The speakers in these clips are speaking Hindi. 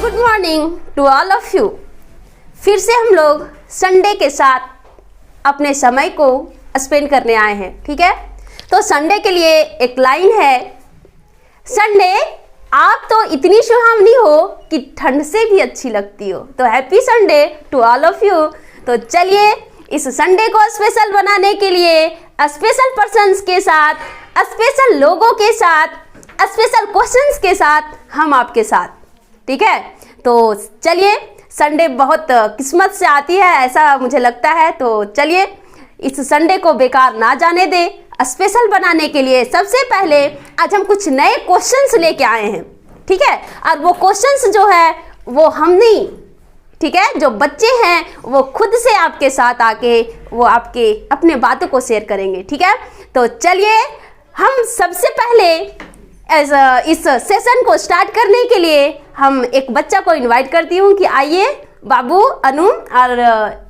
Good morning to all of you. फिर से हम लोग संडे के साथ अपने समय को स्पेंड करने आए हैं, ठीक है। तो संडे के लिए एक लाइन है, संडे आप तो इतनी सुहावनी हो कि ठंड से भी अच्छी लगती हो। तो happy Sunday to all of you. तो चलिए इस संडे को स्पेशल बनाने के लिए स्पेशल पर्सन्स के साथ, स्पेशल लोगों के साथ, स्पेशल क्वेश्चंस के साथ हम आपके साथ, ठीक है। तो चलिए, संडे बहुत किस्मत से आती है ऐसा मुझे लगता है। तो चलिए इस संडे को बेकार ना जाने दे। स्पेशल बनाने के लिए सबसे पहले आज हम कुछ नए क्वेश्चंस लेके आए हैं, ठीक है। और वो क्वेश्चंस जो है वो हम नहीं, ठीक है, जो बच्चे हैं वो खुद से आपके साथ आके वो आपके अपने बातों को शेयर करेंगे, ठीक है। तो चलिए हम सबसे पहले इस सेशन को स्टार्ट करने के लिए हम एक बच्चा को इनवाइट करती हूँ कि आइए बाबू, अनु, और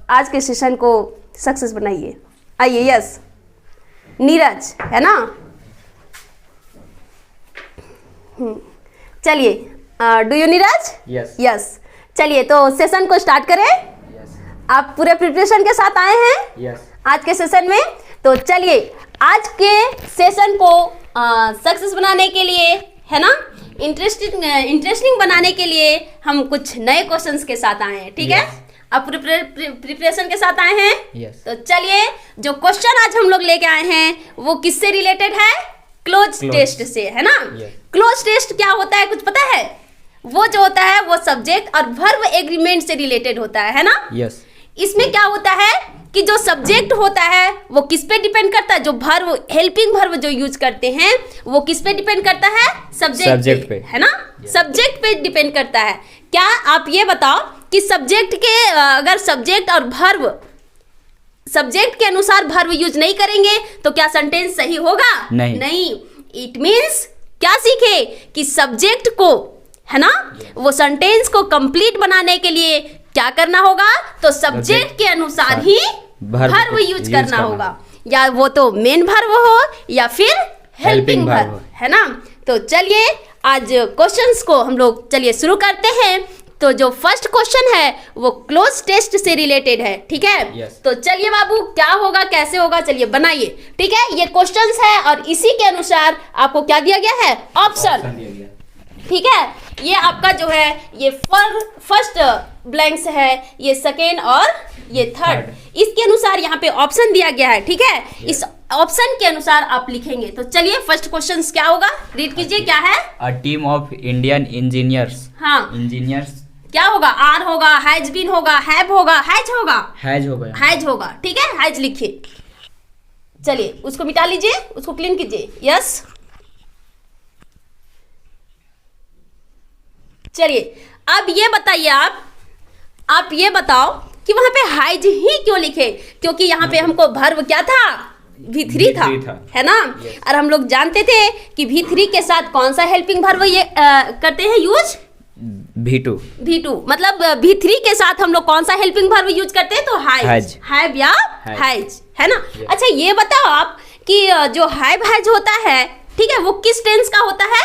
आज के सेशन को सक्सेस बनाइए। आइए, यस, नीरज है ना। चलिए, do you Neeraj? Yes yes. चलिए तो सेशन को स्टार्ट करें। यस। आप पूरे प्रिपरेशन के साथ आए हैं यस। आज के सेशन में। तो चलिए आज के सेशन को सक्सेस बनाने के लिए, है ना, इंटरेस्टिंग बनाने के लिए हम कुछ नए क्वेश्चंस के साथ आए हैं, ठीक है। आप प्रिपरेशन के साथ आए हैं। यस। तो चलिए जो क्वेश्चन आज हम लोग लेके आए हैं वो किससे रिलेटेड है? क्लोज टेस्ट से, है ना। क्लोज टेस्ट क्या होता है कुछ पता है? वो जो होता है वो सब्जेक्ट और वर्ब एग्रीमेंट से रिलेटेड होता है ना। यस। इसमें क्या होता है कि जो सब्जेक्ट होता है वो किस पे डिपेंड करता है? जो वर्ब, हेल्पिंग वर्ब जो यूज करते हैं वो किस पे डिपेंड करता है? सब्जेक्ट पे, है ना। सब्जेक्ट पे डिपेंड करता है। क्या आप ये बताओ कि सब्जेक्ट के अगर सब्जेक्ट और वर्ब, सब्जेक्ट के अनुसार वर्ब यूज नहीं करेंगे तो क्या सेंटेंस सही होगा? नहीं। इट मीन्स क्या सीखे कि सब्जेक्ट को, है ना, वो सेंटेंस को कंप्लीट बनाने के लिए क्या करना होगा? तो सब्जेक्ट के अनुसार ही वर्ब यूज करना होगा, या वो तो मेन वर्ब हो या फिर हेल्पिंग वर्ब, है ना। तो चलिए आज क्वेश्चंस को हम लोग चलिए शुरू करते हैं। तो जो फर्स्ट क्वेश्चन है वो क्लोज टेस्ट से रिलेटेड है, ठीक है। तो चलिए बाबू, क्या होगा, कैसे होगा, चलिए बनाइए, ठीक है। ये क्वेश्चंस है और इसी के अनुसार आपको क्या दिया गया है? ऑप्शन, ठीक है। ये आपका जो है ये फर्स्ट ब्लैंक्स है, ये सेकेंड और ये थर्ड, इसके अनुसार यहाँ पे ऑप्शन दिया गया है, ठीक है। इस ऑप्शन के अनुसार आप लिखेंगे। तो चलिए फर्स्ट क्वेश्चन क्या होगा, रीड कीजिए, क्या है? A team of Indian engineers. हाँ, इंजीनियर्स क्या होगा? आर होगा, हैज बीन होगा, हैव होगा, हैज होगा, हैज होगा, ठीक है। हैज लिखिए। चलिए उसको मिटा लीजिए, उसको क्लीन कीजिए। यस। चलिए अब ये बताइए, आप ये बताओ कि वहां पे हाइज ही क्यों लिखे? क्योंकि यहाँ पे हमको वर्ब क्या था? V3 था, है ना। और हम लोग जानते थे कि V3 के साथ कौन सा हेल्पिंग वर्ब ये करते हैं यूज? V2 मतलब V3 के साथ हम लोग कौन सा हेल्पिंग वर्ब यूज करते हैं? तो हैज, हैव या हैज, है ना। अच्छा ये बताओ आप कि जो हैव हैज होता है, ठीक है, वो किस टेंस का होता है?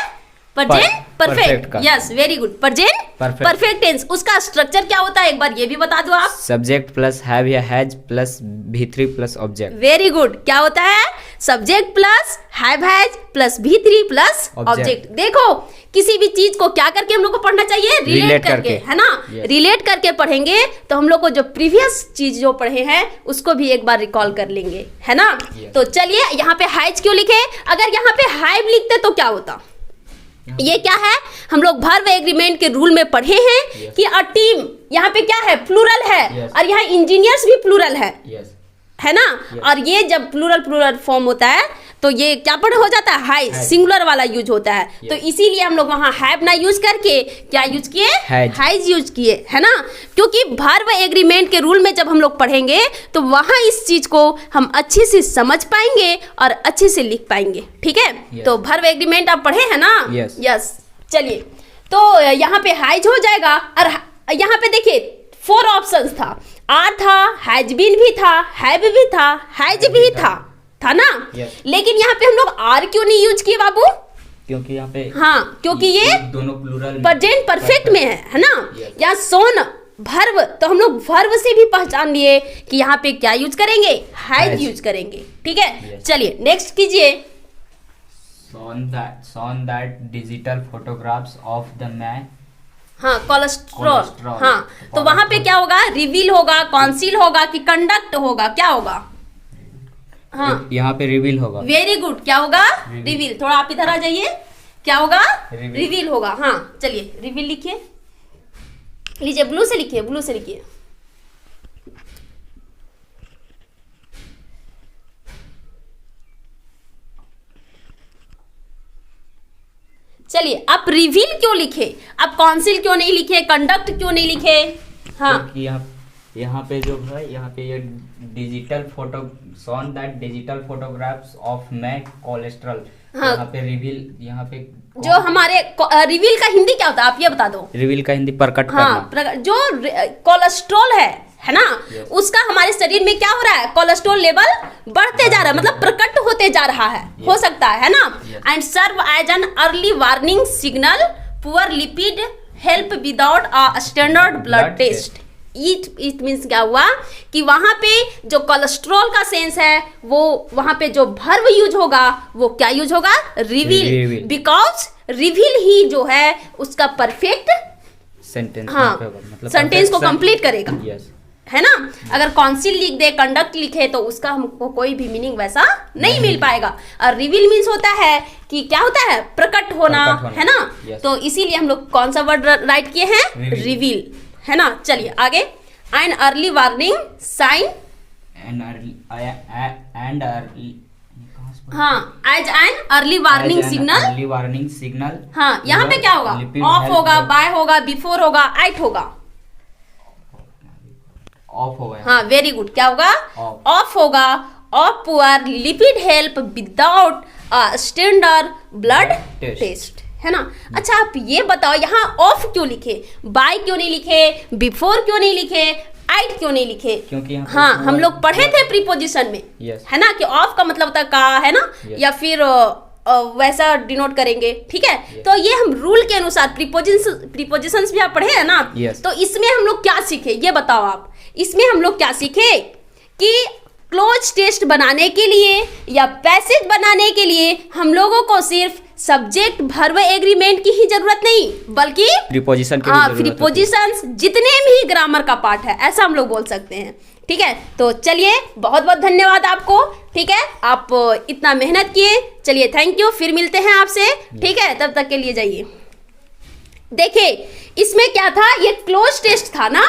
Present perfect. Yes, very good. Present perfect tense. उसका स्ट्रक्चर क्या होता है एक बार ये भी बता दो आप। सब्जेक्ट प्लस हैव या has plus V3 plus object. Very good. क्या होता है? Subject plus have has plus V3 plus object. देखो किसी भी चीज को क्या करके हम लोग को पढ़ना चाहिए? रिलेट करके, है ना। रिलेट करके पढ़ेंगे तो हम लोग को जो प्रीवियस चीज जो पढ़े हैं उसको भी एक बार रिकॉल कर लेंगे, है ना। तो चलिए यहाँ पे हैज क्यों लिखे? अगर यहाँ पे हैव लिखते तो क्या होता? ये क्या है? हम लोग वर्ब एग्रीमेंट के रूल में पढ़े हैं कि अ टीम, यहाँ पे क्या है? प्लूरल है। और यहाँ इंजीनियर्स भी प्लूरल है ना। और ये जब प्लूरल फॉर्म होता है तो ये क्या पढ़ हो जाता है? हाई, सिंगुलर वाला यूज होता है। तो इसीलिए हम लोग वहाँ हैव ना यूज करके क्या यूज किए? हैज यूज किए, है ना। क्योंकि वर्ब एग्रीमेंट के रूल में जब हम लोग पढ़ेंगे तो वहाँ इस चीज को हम अच्छे से समझ पाएंगे और अच्छे से लिख पाएंगे, ठीक है। तो वर्ब एग्रीमेंट आप पढ़े हैं ना। यस। चलिए तो यहाँ पे हैज हो जाएगा। और यहाँ पे देखिए 4 ऑप्शंस था, आर था, हैज बीन भी था, हैव भी था, हैज भी था ना। लेकिन यहाँ पे हम लोग आर क्यों नहीं यूज किए बाबू? क्योंकि यहाँ पे हाँ, क्योंकि ये दोनों प्लूरल प्रेजेंट परफेक्ट में है ना। Yes. या सोन भर्व, तो हम लोग भर्व से भी पहचान लिए कि यहाँ पे क्या यूज करेंगे, हैज Has. यूज करेंगे। ठीक है, Yes. चलिए नेक्स्ट कीजिए। shown that digital photographs of the man। हाँ, कोलेस्ट्रॉल। कोलेस्ट्रॉल। हाँ, तो वहां पे क्या होगा, रिवील होगा, कॉन्सील होगा कि कंडक्ट होगा, क्या होगा? हाँ, यहाँ पे रिवील होगा। वेरी गुड, क्या होगा? Reveal. रिवील। थोड़ा आप इधर आ जाइए, क्या होगा? Reveal. रिवील होगा। हाँ, चलिए रिवील लिखिए, लीजिए ब्लू से लिखिए, ब्लू से लिखिए। चलिए, आप रिवील क्यों लिखे, आप कॉन्सिल क्यों नहीं लिखे, कंडक्ट क्यों नहीं लिखे? हाँ, क्योंकि यहाँ पे जो है, यहाँ पे ये digital photo shown that digital photographs of मैं कोलेस्ट्रॉल। हाँ। यहाँ पे रिवील, यहाँ पे जो हमारे रिवील का हिंदी क्या होता है, आप ये बता दो। रिवील का हिंदी प्रकट हाँ, करना। जो कोलेस्ट्रॉल है ना, Yes. उसका हमारे शरीर में क्या हो रहा है, कोलेस्ट्रॉल लेवल बढ़ते जा रहा है, मतलब प्रकट होते जा रहा है। Yes. हो सकता है ना। Yes. And serve as an early warning signal, poor lipid help without a standard blood Blood test. It means क्या हुआ कि वहां पे जो कोलेस्ट्रॉल का सेंस है, वो वहां पे जो भर्व यूज होगा वो क्या यूज होगा, रिवील। Reveal. बिकॉज रिवील ही जो है उसका परफेक्ट सेंटेंस हाँ, मतलब सेंटेंस को कंप्लीट करेगा, यस। है ना। अगर कॉन्सिल लिख दे, कंडक्ट लिखे, तो उसका हमको कोई भी मीनिंग वैसा नहीं मिल पाएगा। और रिवील मीन्स होता है कि क्या होता है, प्रकट होना, है ना। Yes. तो इसीलिए हम लोग कौन सा वर्ड राइट किए हैं, Reveal. रिवील, है ना। चलिए आगे, and early warning sign, and हाँ, as an early warning signal. Early warning signal. हाँ, यहाँ पे क्या होगा, ऑफ होगा, बाय होगा, बिफोर होगा, एट होगा। ऑफ होगा। हाँ, वेरी गुड, क्या होगा, Off. ऑफ होगा। Of poor lipid help without standard blood Test. Test, है ना। अच्छा, आप ये बताओ, यहाँ ऑफ क्यों लिखे, बाय क्यों नहीं लिखे, बिफोर क्यों नहीं लिखे, एट क्यों नहीं लिखे? क्योंकि यहाँ पे हाँ, पुअर- हम लोग पढ़े थे प्रीपोजिशन में, Yes. है ना, कि ऑफ का मतलब होता है का, है ना। Yes. या फिर वैसा डिनोट करेंगे, ठीक है। Yes. तो ये हम रूल के अनुसार प्रीपोजिशंस भी आप पढ़े हैं ना। Yes. तो इसमें हम लोग क्या सीखे, ये बताओ आप। इसमें हम लोग क्या सीखे कि क्लोज टेस्ट बनाने के लिए या पैसेज बनाने के लिए हम लोगों को सिर्फ सब्जेक्ट वर्ब एग्रीमेंट की ही जरूरत नहीं, बल्कि प्रीपोजिशन की भी हाँ, जरूरत होती है। प्रीपोजिशंस जितने भी ग्रामर का पार्ट है, ऐसा हम लोग बोल सकते हैं। ठीक है, तो चलिए बहुत बहुत धन्यवाद आपको। ठीक है, आप इतना मेहनत किए, चलिए थैंक यू, फिर मिलते हैं आपसे। ठीक है, तब तक के लिए जाइए। देखिए इसमें क्या था, ये क्लोज टेस्ट था ना।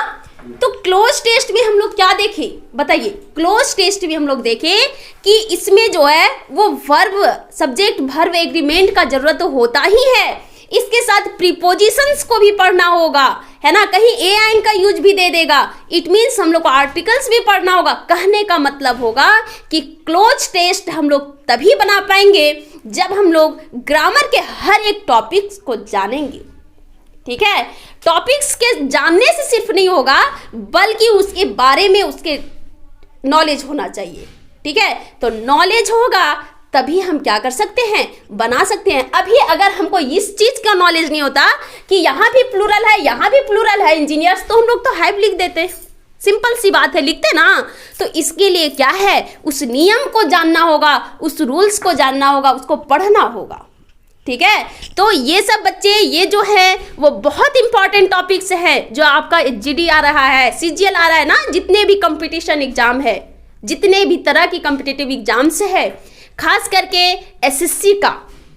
तो क्लोज टेस्ट में हम लोग क्या देखे, बताइए। क्लोज टेस्ट में हम लोग देखे कि इसमें जो है वो वर्ब, सब्जेक्ट वर्ब एग्रीमेंट का जरूरत तो होता ही है, इसके साथ प्रीपोजिशंस को भी पढ़ना होगा, है ना। कहीं ए आइन का यूज भी दे देगा, इट मीन्स हम लोग को आर्टिकल्स भी पढ़ना होगा। कहने का मतलब होगा कि क्लोज टेस्ट हम लोग तभी बना पाएंगे जब हम लोग ग्रामर के हर एक टॉपिक्स को जानेंगे। ठीक है, टॉपिक्स के जानने से सिर्फ नहीं होगा, बल्कि उसके बारे में उसके नॉलेज होना चाहिए। ठीक है, तो नॉलेज होगा तभी हम क्या कर सकते हैं, बना सकते हैं। अभी अगर हमको इस चीज का नॉलेज नहीं होता कि यहाँ भी प्लूरल है, यहाँ भी प्लूरल है इंजीनियर्स, तो हम लोग तो हैव लिख देते, सिंपल सी बात है, लिखते ना। तो इसके लिए क्या है, उस नियम को जानना होगा, उस रूल्स को जानना होगा, उसको पढ़ना होगा। ठीक है, तो ये सब बच्चे, ये जो है वो बहुत इंपॉर्टेंट टॉपिक्स है, जो आपका जीडी आ रहा है, सीजीएल आ रहा है ना, जितने भी कंपटीशन एग्जाम है, जितने भी तरह की कॉम्पिटिटिव एग्जाम्स है, खास करके एसएससी का।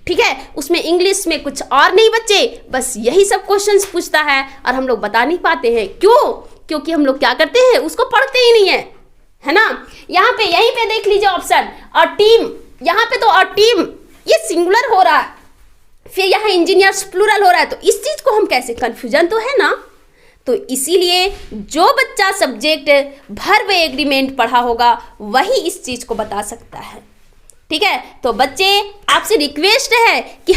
ठीक है, उसमें इंग्लिश में कुछ और नहीं बच्चे, बस यही सब क्वेश्चंस पूछता है और हम लोग बता नहीं पाते हैं। क्यों? क्योंकि हम लोग क्या करते हैं, उसको पढ़ते ही नहीं है ना। यहाँ पे, यहीं पे देख लीजिए ऑप्शन, और टीम, यहाँ पे तो और टीम ये सिंगुलर हो रहा है, फिर यहाँ इंजीनियर्स प्लूरल हो रहा है, तो इस चीज को हम कैसे, कंफ्यूजन तो है ना। तो इसीलिए जो बच्चा सब्जेक्ट वर्ब एग्रीमेंट पढ़ा होगा वही इस चीज को बता सकता है। ठीक है, तो बच्चे आपसे रिक्वेस्ट है कि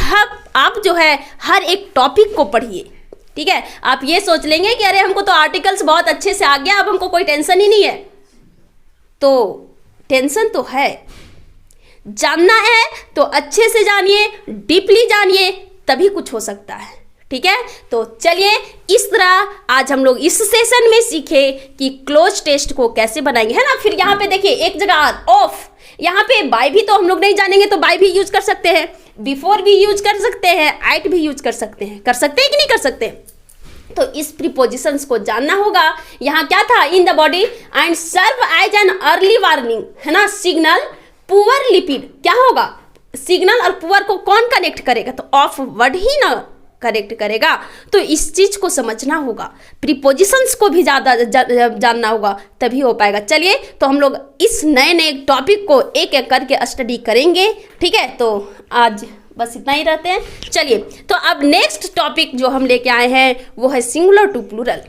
आप जो है हर एक टॉपिक को पढ़िए। ठीक है, आप ये सोच लेंगे कि अरे हमको तो आर्टिकल्स बहुत अच्छे से आ गया, अब हमको कोई टेंशन ही नहीं है। तो टेंशन तो है, जानना है तो अच्छे से जानिए, डीपली जानिए, तभी कुछ हो सकता है। ठीक है, तो चलिए इस तरह आज हम लोग इस सेशन में सीखे कि क्लोज टेस्ट को कैसे बनाएंगे, है ना। फिर यहाँ पे देखिए एक जगह ऑफ, यहाँ पे बाय भी तो हम लोग नहीं जानेंगे तो बाय भी यूज कर सकते हैं, बिफोर भी यूज कर सकते हैं, एट भी यूज कर सकते हैं कि नहीं कर सकते। तो इस प्रीपोजिशंस को जानना होगा। यहाँ क्या था, in the body and serve as an early warning, है ना। सिग्नल पुअर लिपिड, क्या होगा, सिग्नल और पुअर को कौन कनेक्ट करेगा, तो ऑफ वर्ड ही ना करेक्ट करेगा। तो इस चीज को समझना होगा, प्रीपोजिशंस को भी ज़्यादा जानना होगा, तभी हो पाएगा। चलिए तो हम लोग इस नए नए टॉपिक को एक एक करके स्टडी करेंगे। ठीक है, तो आज बस इतना ही रहते हैं। चलिए तो अब नेक्स्ट टॉपिक जो हम लेके आए हैं वो है सिंगुलर टू प्लूरल।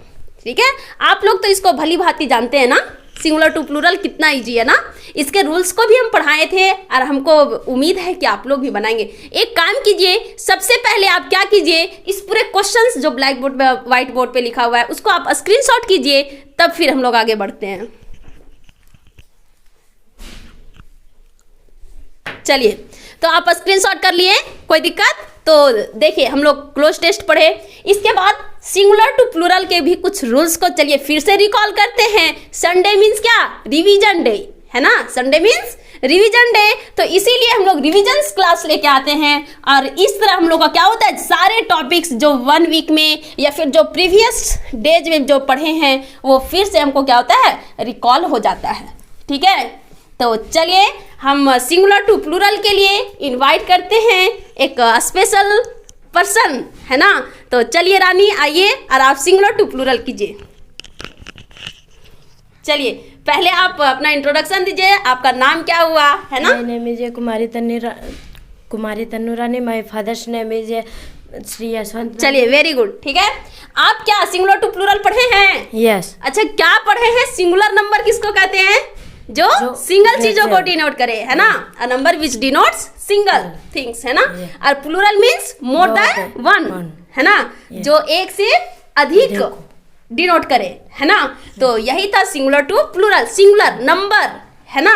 ठीक है, आप लोग तो इसको भली भांति जानते हैं ना, सिंगुलर टू प्लूरल कितना इजी है ना। इसके रूल्स को भी हम पढ़ाए थे और हमको उम्मीद है कि आप लोग भी बनाएंगे। एक काम कीजिए, सबसे पहले आप क्या कीजिए, इस पूरे क्वेश्चंस जो ब्लैक बोर्ड पे, व्हाइट बोर्ड पे लिखा हुआ है उसको आप स्क्रीनशॉट कीजिए, तब फिर हम लोग आगे बढ़ते हैं। चलिए तो आप स्क्रीनशॉट कर लिए, कोई दिक्कत। तो देखिए हम लोग क्लोज टेस्ट पढ़े, इसके बाद सिंगुलर टू प्लूरल के भी कुछ रूल्स को चलिए फिर से रिकॉल करते हैं। संडे मीन्स क्या, रिवीजन डे, है ना। संडे मीन्स रिवीजन डे, तो इसीलिए हम लोग रिवीजन्स क्लास लेके आते हैं और इस तरह हम लोग का क्या होता है, सारे टॉपिक्स जो 1 वीक में या फिर जो प्रीवियस डेज में जो पढ़े हैं वो फिर से हमको क्या होता है, रिकॉल हो जाता है। ठीक है, तो चलिए हम सिंगुलर टू प्लूरल के लिए इनवाइट करते हैं एक स्पेशल पर्सन, है ना। तो चलिए रानी आइए और आप सिंगुलर टू प्लूरल कीजिए। चलिए पहले आप अपना इंट्रोडक्शन दीजिए, आपका नाम क्या हुआ, है ना। My name is Kumari Tannu Rani, my father's name is Shri Yashwant. चलिए वेरी गुड, ठीक है। आप क्या सिंगुलर टू प्लूरल पढ़े हैं? यस। अच्छा क्या पढ़े हैं, सिंगुलर नंबर किसको कहते हैं, जो सिंगल चीजों को डिनोट करे, है ना। A number which denotes single things, है ना। और plural means more than one, है ना, जो एक से अधिक डिनोट करे, है ना। तो यही था singular to plural. Singular number, है ना,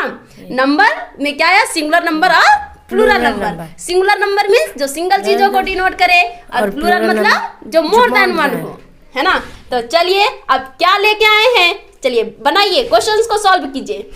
नंबर में क्या है, सिंगुलर नंबर और plural number. Singular number means जो सिंगल चीजों को डिनोट करे और प्लूरल मतलब जो मोर देन वन हो, है ना। तो चलिए अब क्या लेके आए हैं, चलिए बनाइए, क्वेश्चंस को सॉल्व कीजिए।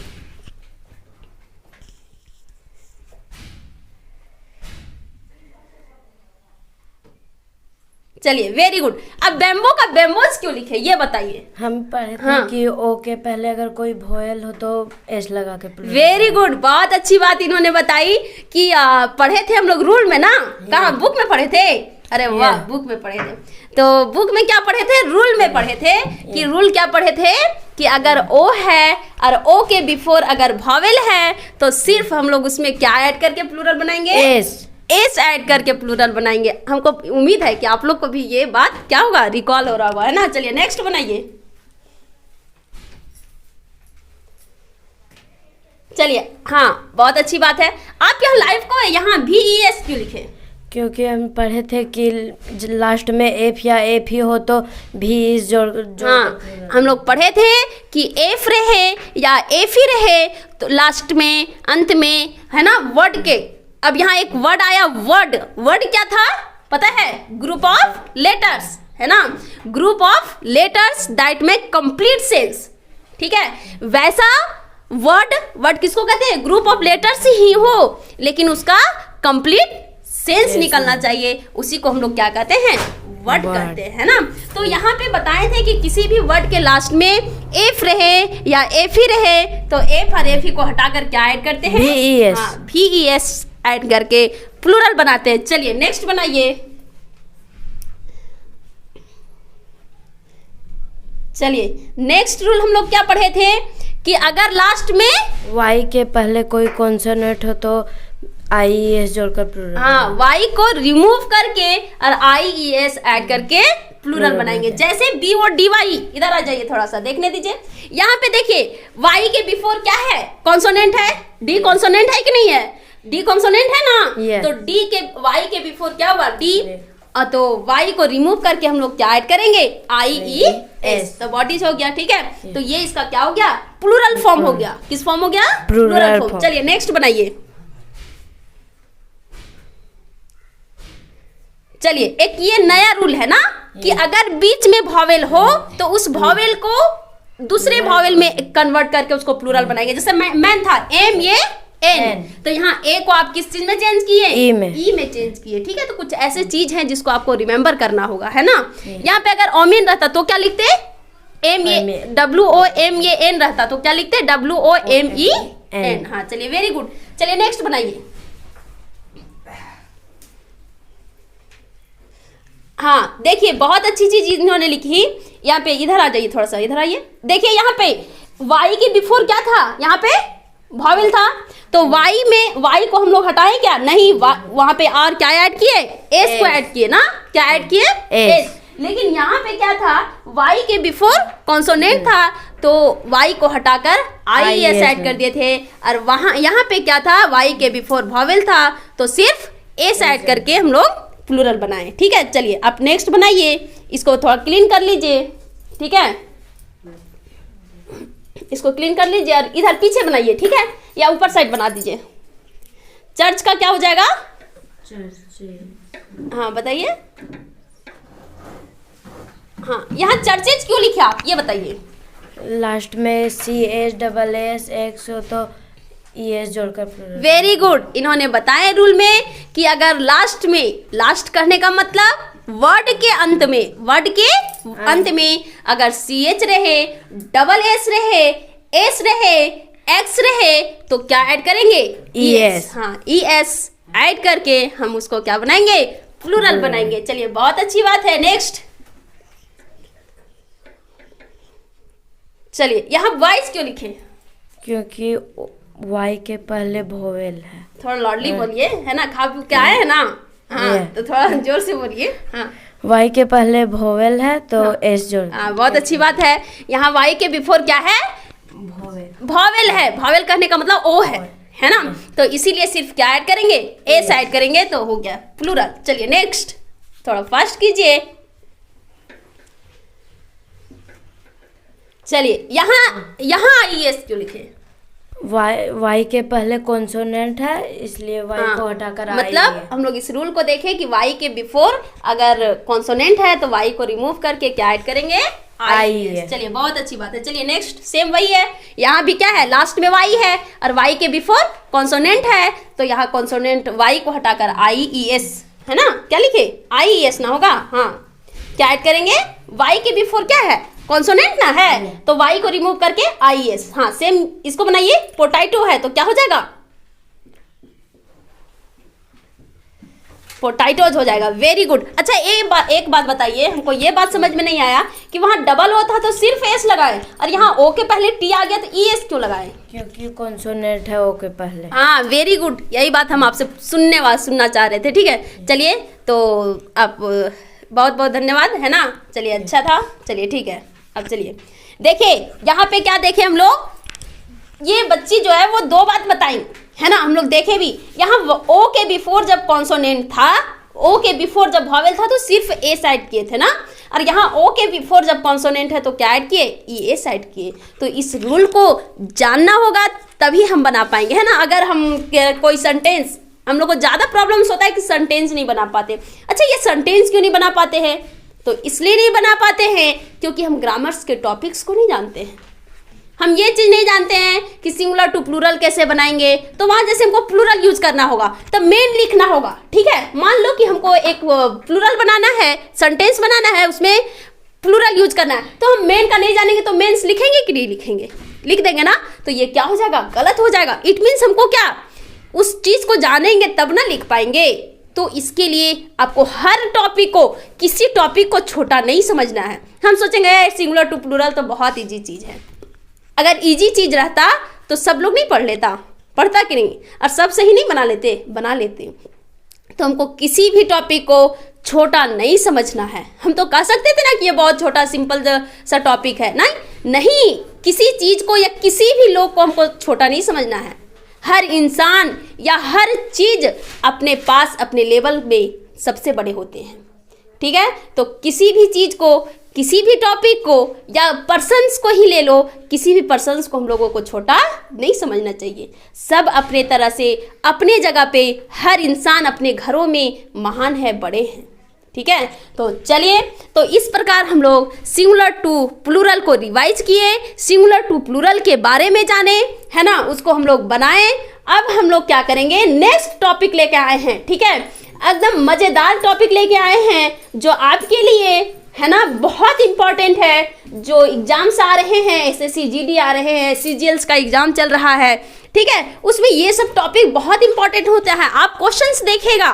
चलिए वेरी गुड। अब बेम्बो का बेम्बोज क्यों लिखे ये बताइए। हम पढ़े थे कि ओ के पहले अगर कोई वोवेल हो तो एस लगा के। वेरी गुड, बहुत अच्छी बात इन्होंने बताई कि पढ़े थे हम लोग रूल में ना, कहाँ बुक में पढ़े थे, अरे वाह बुक में पढ़े थे। तो बुक में क्या पढ़े थे, रूल में पढ़े थे कि रूल क्या पढ़े थे कि अगर ओ है और ओ के बिफोर अगर वॉवेल है तो सिर्फ हम लोग उसमें क्या ऐड करके प्लूरल बनाएंगे, एस ऐड करके प्लूरल बनाएंगे। हमको उम्मीद है कि आप लोग को भी ये बात क्या होगा, रिकॉल हो रहा होगा, है ना। चलिए नेक्स्ट बनाइए। चलिए हाँ बहुत अच्छी बात है। आप यहाँ लाइव को यहाँ VES क्यों लिखे, क्योंकि हम पढ़े थे कि लास्ट में एफ या एफ ही हो तो भी इस जोड़। हाँ हम लोग पढ़े थे कि एफ रहे या एफ ही रहे तो लास्ट में अंत में, है ना, वर्ड के। अब यहाँ एक वर्ड आया, वर्ड क्या था पता है, ग्रुप ऑफ लेटर्स, है ना, group of letters that make complete sense. ठीक है, वैसा वर्ड किसको कहते हैं, ग्रुप ऑफ लेटर्स ही हो लेकिन उसका कंप्लीट सेंस निकलना चाहिए, उसी को हम लोग क्या कहते हैं, वर्ड कहते हैं, है ना। तो यहाँ पे बताए थे कि किसी भी वर्ड के लास्ट में एफ रहे या एफ ही रहे तो एफ और एफ ही को हटाकर क्या ऐड करते हैं, VES ऐड करके प्लूरल बनाते हैं। चलिए नेक्स्ट बनाइए। चलिए नेक्स्ट रूल हम लोग क्या पढ़े थे कि अगर लास्ट में वाई के पहले कोई कॉन्सोनेंट हो तो IES जोड़कर प्लूरल। हाँ वाई को रिमूव करके और IES ऐड करके प्लूरल बनाएंगे। जैसे बी और DY, इधर आ जाइए थोड़ा सा देखने दीजिए। यहाँ पे देखिए वाई के बिफोर क्या है, कॉन्सोनेंट है, डी कॉन्सोनेंट है कि नहीं है, डी कॉन्सोनेंट है ना। तो डी के वाई के बिफोर क्या हुआ, डी, तो वाई को रिमूव करके हम लोग क्या ऐड करेंगे, IES, तो बॉडीज हो गया। ठीक है, तो ये इसका क्या हो गया, प्लूरल फॉर्म हो गया। किस फॉर्म हो गया, प्लूरल फॉर्म। चलिए नेक्स्ट बनाइए। चलिए, एक ये नया रूल है ना कि अगर बीच में वॉवेल हो तो उस वॉवेल को दूसरे वॉवेल में कन्वर्ट करके उसको प्लूरल बनाएंगे। जैसे मैन था, एम ये एन, तो यहाँ ए को आप किस चीज में चेंज किए? ई में। ई में चेंज किए, ठीक है। तो कुछ ऐसे चीज हैं जिसको आपको रिमेम्बर करना होगा, है ना। यहाँ पे अगर ओमिन रहता तो क्या लिखते? एम ए WOMAN रहता तो क्या लिखते? WOMEN। हाँ चलिए, वेरी गुड। चलिए नेक्स्ट बनाइए। हाँ देखिए, बहुत अच्छी चीज इन्होंने लिखी। यहाँ पे इधर आ जाइए, थोड़ा सा इधर आइए। देखिए यहाँ पे वाई के बिफोर क्या था? यहाँ पे वॉवेल था, तो वाई में वाई को हम लोग हटाएं क्या? नहीं, वहां पे आर क्या ऐड किए? एस को ऐड किए ना। क्या ऐड किए? एस। लेकिन यहाँ पे क्या था? वाई के बिफोर कॉन्सोनेंट था, तो वाई को हटाकर आई एस ऐड कर दिए थे। और वहां यहाँ पे क्या था? वाई के बिफोर वॉवेल था, तो सिर्फ एस ऐड करके हम लोग प्लूरल बनाए, ठीक है। चलिए आप नेक्स्ट बनाइए, इसको थोड़ा क्लीन कर लीजिए, ठीक है। इसको क्लीन कर लीजिए और इधर पीछे बनाइए, ठीक है, या ऊपर साइड बना दीजिए। चर्च का क्या हो जाएगा? हाँ बताइए। हाँ, यहाँ चर्चेज क्यों लिखे आप, ये बताइए। लास्ट में CHSS हो तो ES जोड़कर प्लूरल। Very good. इन्होंने बताया रूल में कि अगर लास्ट में, लास्ट कहने का मतलब वर्ड के अंत में, वर्ड के अंत में अगर CH रहे, SS रहे, S रहे, X रहे, तो क्या ऐड करेंगे? ES। हाँ, ES ऐड करके हम उसको क्या बनाएंगे? प्लूरल बनाएंगे। चलिए, बहुत अच्छी बात है। नेक्स्ट चलिए, यहाँ वॉइस क्यों लिखे? क्योंकि वाई के पहले वोवेल है। थोड़ा लॉडली बोलिए, है ना, खा पी के आए हैं ना। हाँ तो थोड़ा जोर से बोलिए। हाँ, वाई के पहले वोवेल है तो एस जोड़। हाँ बहुत अच्छी बात है। यहाँ वाई के बिफोर क्या है? वॉवेल है। वॉवेल कहने का मतलब ओ है ना। तो इसीलिए सिर्फ क्या ऐड करेंगे? एस ऐड करेंगे तो हो गया प्लूरल। चलिए नेक्स्ट, थोड़ा फास्ट कीजिए। चलिए, यहाँ IES क्यों लिखे? वाई के पहले कॉन्सोनेंट है, इसलिए वाई को हटाकर आई मतलब है। हम लोग इस रूल को देखें कि वाई के बिफोर अगर कॉन्सोनेंट है तो वाई को रिमूव करके क्या ऐड करेंगे? आई है। चलिए, बहुत अच्छी बात है। चलिए नेक्स्ट, सेम वही है। यहाँ भी क्या है? लास्ट में वाई है और वाई के बिफोर कॉन्सोनेंट है, तो यहाँ कॉन्सोनेंट वाई को हटाकर IES, है ना। क्या लिखे? IES ना होगा। हाँ, क्या ऐड करेंगे? वाई के बिफोर क्या है? कॉन्सोनेंट ना है, तो वाई को रिमूव करके IES। हाँ सेम इसको बनाइए। पोटैटो है तो क्या हो जाएगा? पोटैटोज हो जाएगा। Very good. अच्छा एक बात बताइए, हमको ये बात समझ में नहीं आया कि वहां डबल होता तो सिर्फ एस लगाए और यहाँ ओ के पहले टी आ गया तो ES क्यों लगाए? क्योंकि कॉन्सोनेंट है ओ के पहले। हाँ वेरी गुड, यही बात हम आपसे सुनना चाह रहे थे, ठीक है। चलिए, तो आप बहुत बहुत धन्यवाद, है ना। चलिए, अच्छा था। चलिए ठीक है, अब चलिए देखिए यहाँ पे क्या देखे हम लोग। ये बच्ची जो है वो दो बात बताई, है ना, हम लोग देखे भी। यहाँ ओ के बिफोर जब कॉन्सोनेंट था, ओ के बिफोर जब वॉवेल था तो सिर्फ एस ऐड किए थे ना, और यहाँ ओ के बिफोर जब कॉन्सोनेंट है तो क्या ऐड किए? ES ऐड किए। तो इस रूल को जानना होगा तभी हम बना पाएंगे, है ना। अगर हम कोई सेंटेंस, हम लोग को ज़्यादा प्रॉब्लम्स होता है कि सेंटेंस नहीं बना पाते। अच्छा, ये सेंटेंस क्यों नहीं बना पाते हैं? तो इसलिए नहीं बना पाते हैं क्योंकि हम ग्रामर्स के टॉपिक्स को नहीं जानते हैं। हम ये चीज़ नहीं जानते हैं कि सिंगुलर टू प्लूरल कैसे बनाएंगे। तो वहाँ जैसे हमको प्लूरल यूज करना होगा तब मेन लिखना होगा, ठीक है। मान लो कि हमको एक प्लूरल बनाना है, सेंटेंस बनाना है, उसमें प्लूरल यूज करना है, तो हम मेन का नहीं जानेंगे तो मेंस लिखेंगे कि नहीं लिखेंगे? लिख देंगे ना, तो ये क्या हो जाएगा? गलत हो जाएगा। इट मीन्स हमको क्या, उस चीज़ को जानेंगे तब ना लिख पाएंगे। तो इसके लिए आपको हर टॉपिक को, किसी टॉपिक को छोटा नहीं समझना है। हम सोचेंगे सिंगुलर टू प्लूरल तो बहुत इजी चीज़ है। अगर इजी चीज़ रहता तो सब लोग नहीं पढ़ लेता, पढ़ता कि नहीं, और सब सही नहीं बना लेते। तो हमको किसी भी टॉपिक को छोटा नहीं समझना है। हम तो कह सकते थे ना कि ये बहुत छोटा सिंपल सा टॉपिक है, नहीं, किसी चीज़ को या किसी भी लोग को हमको छोटा नहीं समझना है। हर इंसान या हर चीज़ अपने पास, अपने लेवल में सबसे बड़े होते हैं, ठीक है। तो किसी भी चीज़ को, किसी भी टॉपिक को या पर्सन्स को ही ले लो, किसी भी पर्सन्स को हम लोगों को छोटा नहीं समझना चाहिए। सब अपने तरह से, अपने जगह पे, हर इंसान अपने घरों में महान है, बड़े हैं, ठीक है। तो चलिए, तो इस प्रकार हम लोग सिंगुलर टू प्लूरल को रिवाइज किए, सिंगुलर टू प्लूरल के बारे में जाने, है ना, उसको हम लोग बनाए। अब हम लोग क्या करेंगे, नेक्स्ट टॉपिक लेके आए हैं, ठीक है, एकदम मजेदार टॉपिक लेके आए हैं जो आपके लिए, है ना, बहुत इंपॉर्टेंट है। जो एग्जाम्स आ रहे हैं, एसएससी जीडी आ रहे हैं, सीजीएल्स का एग्जाम चल रहा है, ठीक है, उसमें ये सब टॉपिक बहुत इंपॉर्टेंट होता है। आप क्वेश्चंस देखेगा,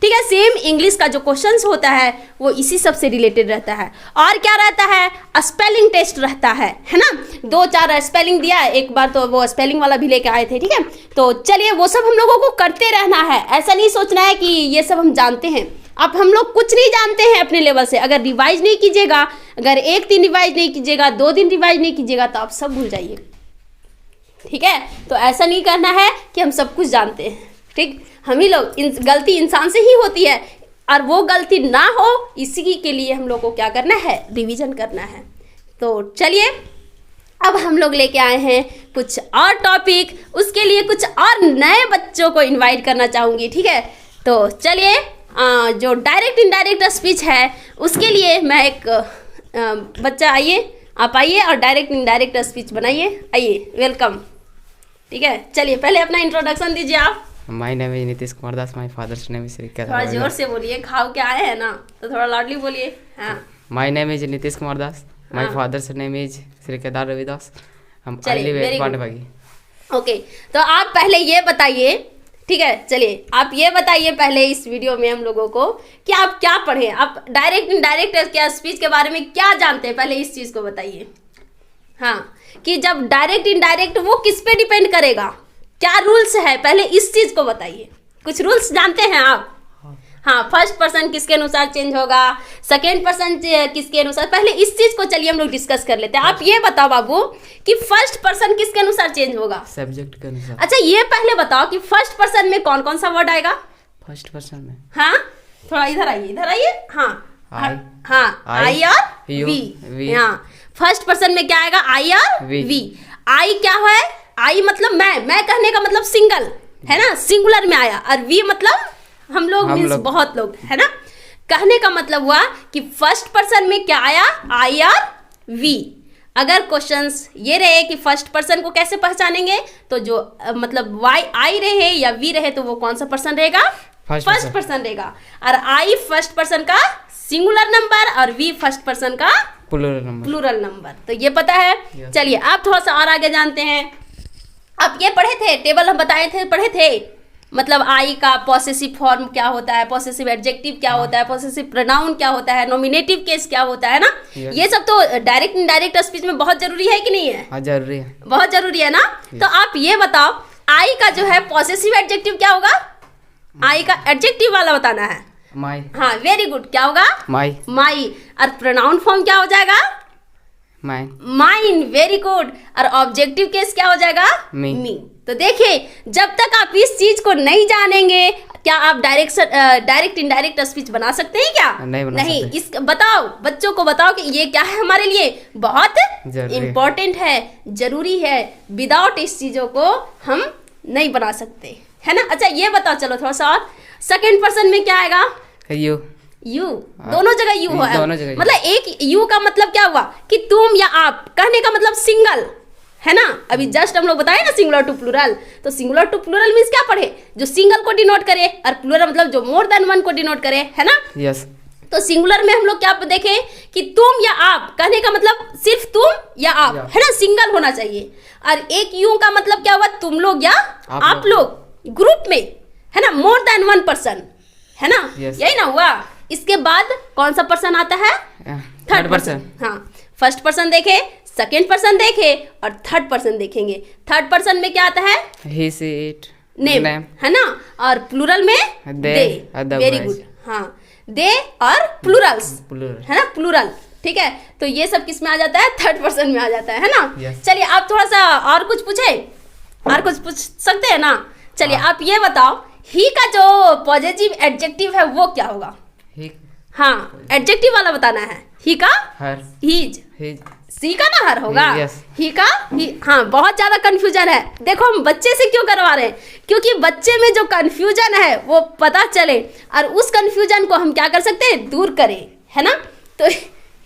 ठीक है, सेम इंग्लिश का जो क्वेश्चंस होता है वो इसी सब से रिलेटेड रहता है। और क्या रहता है, स्पेलिंग टेस्ट रहता है ना, 2-4 स्पेलिंग दिया है, एक बार तो वो स्पेलिंग वाला भी लेके आए थे, ठीक है। तो चलिए वो सब हम लोगों को करते रहना है, ऐसा नहीं सोचना है कि ये सब हम जानते हैं। अब हम लोग कुछ नहीं जानते हैं अपने लेवल से। अगर रिवाइज नहीं कीजिएगा, अगर 1 दिन रिवाइज नहीं कीजिएगा, 2 दिन रिवाइज नहीं कीजिएगा, तो आप सब भूल जाइए, ठीक है। तो ऐसा नहीं करना है कि हम सब कुछ जानते हैं, ठीक। हम ही लोग गलती इंसान से ही होती है, और वो गलती ना हो इसी के लिए हम लोग को क्या करना है, रिवीजन करना है। तो चलिए अब हम लोग लेके आए हैं कुछ और टॉपिक, उसके लिए कुछ और नए बच्चों को इनवाइट करना चाहूँगी, ठीक है। तो चलिए जो डायरेक्ट इनडायरेक्ट स्पीच है उसके लिए मैं एक बच्चा, आइए आप आइए और डायरेक्ट इनडायरेक्ट स्पीच बनाइए, आइए, वेलकम, ठीक है। चलिए पहले अपना इंट्रोडक्शन दीजिए आप। My name is Nitish Kumar Das, my father's name is Shri Kedar. थोड़ा जोर से बोलिए, खाओ के आए हैं ना, तो थोड़ा लाडली बोलिए। हाँ, my name is Nitish Kumar Das, my father's name is Shri Kedar Ravidas. हम आई लिव एट पांडवागी। ओके, तो आप पहले ये बताइए, ठीक है, चलिए आप ये बताइए पहले इस वीडियो में हम लोगों को कि आप क्या पढ़े, आप डायरेक्ट इनडायरेक्ट क्या स्पीच के बारे में क्या जानते हैं, पहले इस चीज़ को बताइए। हाँ, कि जब डायरेक्ट इनडायरेक्ट वो किस पे डिपेंड करेगा, क्या रूल्स है, पहले इस चीज़ को बताइए। कुछ रूल्स जानते हैं आप? हाँ, फर्स्ट पर्सन किसके अनुसार चेंज होगा, सेकेंड पर्सन किसके अनुसार, पहले इस चीज़ को चलिए हम लोग डिस्कस कर लेते हैं। आप ये बताओ बाबू कि फर्स्ट पर्सन किसके अनुसार चेंज होगा, सब्जेक्ट के अनुसार। अच्छा ये पहले बताओ कि फर्स्ट पर्सन में कौन कौन सा वर्ड आएगा। फर्स्ट पर्सन में, हाँ, थोड़ा इधर आइए, इधर आइए। हाँ I, हाँ, आई और you, वी। we। हाँ, फर्स्ट पर्सन में क्या आएगा, आई और we। वी। आई क्या है, आई मतलब मैं कहने का मतलब सिंगल है ना, सिंगुलर में आया, और वी मतलब हम लोग मीन्स बहुत लोग, है ना। कहने का मतलब हुआ कि फर्स्ट पर्सन में क्या आया, आई और वी। अगर क्वेश्चंस ये रहे कि फर्स्ट पर्सन को कैसे पहचानेंगे, तो जो मतलब वाई आई रहे या वी रहे तो वो कौन सा पर्सन रहेगा, फर्स्ट पर्सन रहेगा। और आई फर्स्ट पर्सन का सिंगुलर नंबर और वी फर्स्ट पर्सन का प्लूरल नंबर। तो ये पता है। चलिए आप थोड़ा सा और आगे जानते हैं। आप ये पढ़े थे, टेबल हम बताए थे, पढ़े थे, मतलब आई का पॉसेसिव फॉर्म क्या होता है, पॉसेसिव एडजेक्टिव क्या होता है, पॉसेसिव प्रोनाउन क्या होता है, नॉमिनेटिव केस क्या होता है ना। ये सब तो डायरेक्ट इनडायरेक्ट स्पीच में बहुत जरूरी है कि नहीं है? हाँ, जरूरी है, बहुत जरूरी है ना। तो आप ये बताओ आई का जो है पॉसेसिव एडजेक्टिव क्या होगा, आई का एडजेक्टिव वाला बताना है। माई। हाँ, वेरी गुड, क्या होगा, माई। माई। और प्रोनाउन फॉर्म क्या हो जाएगा, माइन। Mine, very good. और ऑब्जेक्टिव केस क्या हो जाएगा, मी। तो देखिए जब तक आप इस चीज को नहीं जानेंगे, क्या आप डायरेक्ट इनडायरेक्ट स्पीच बना सकते हैं क्या? नहीं बना सकते। इस बताओ, बच्चों को बताओ कि ये क्या है हमारे लिए बहुत इम्पोर्टेंट है, जरूरी है। विदाउट इस चीजों को हम नहीं बना सकते, है ना। अच्छा ये बताओ, चलो थोड़ा सा और, सेकेंड पर्सन में क्या आएगा, यू। दोनों जगह यू है, मतलब एक यू का मतलब क्या हुआ कि तुम या आप, कहने का मतलब सिंगल, है ना। अभी जस्ट हम लोग बताए ना सिंगुलर टू प्लूरल, तो सिंगुलर टू प्लूरल मींस क्या पढ़े, जो सिंगल को डिनोट करे, और प्लूरल मतलब जो मोर देन वन को डिनोट करे, है ना। यस। तो सिंगुलर में हम लोग क्या देखें कि तुम या आप, कहने का मतलब सिर्फ तुम या आप, है ना, सिंगल होना चाहिए। और एक यू का मतलब क्या हुआ, तुम लोग या आप लोग, ग्रुप में, है ना, मोर देन वन पर्सन, है ना। यही ना हुआ। इसके बाद कौन सा पर्सन आता है, थर्ड पर्सन। हाँ, फर्स्ट पर्सन देखे, सेकेंड पर्सन देखे और थर्ड पर्सन देखेंगे। थर्ड पर्सन में क्या आता है, ही, शी, इट, नेम, है ना। और प्लूरल में दे, वेरी गुड। हाँ, दे और प्लूरल्स, है ना, प्लूरल, ठीक है। तो ये सब किस में आ जाता है, थर्ड पर्सन में आ जाता है ना। चलिए आप थोड़ा सा और कुछ पूछे, और कुछ पूछ सकते हैं ना। चलिए आप ये बताओ, ही का जो पॉजिटिव एडजेक्टिव है वो क्या होगा। हाँ, एडजेक्टिव वाला बताना है। ही का, हर, हीज, सी का नहर होगा, Yes. ही का ही। हाँ, बहुत ज्यादा कंफ्यूजन है। देखो हम बच्चे से क्यों करवा रहे हैं, क्योंकि बच्चे में जो कंफ्यूजन है वो पता चले और उस कंफ्यूजन को हम क्या कर सकते हैं, दूर करें, है ना। तो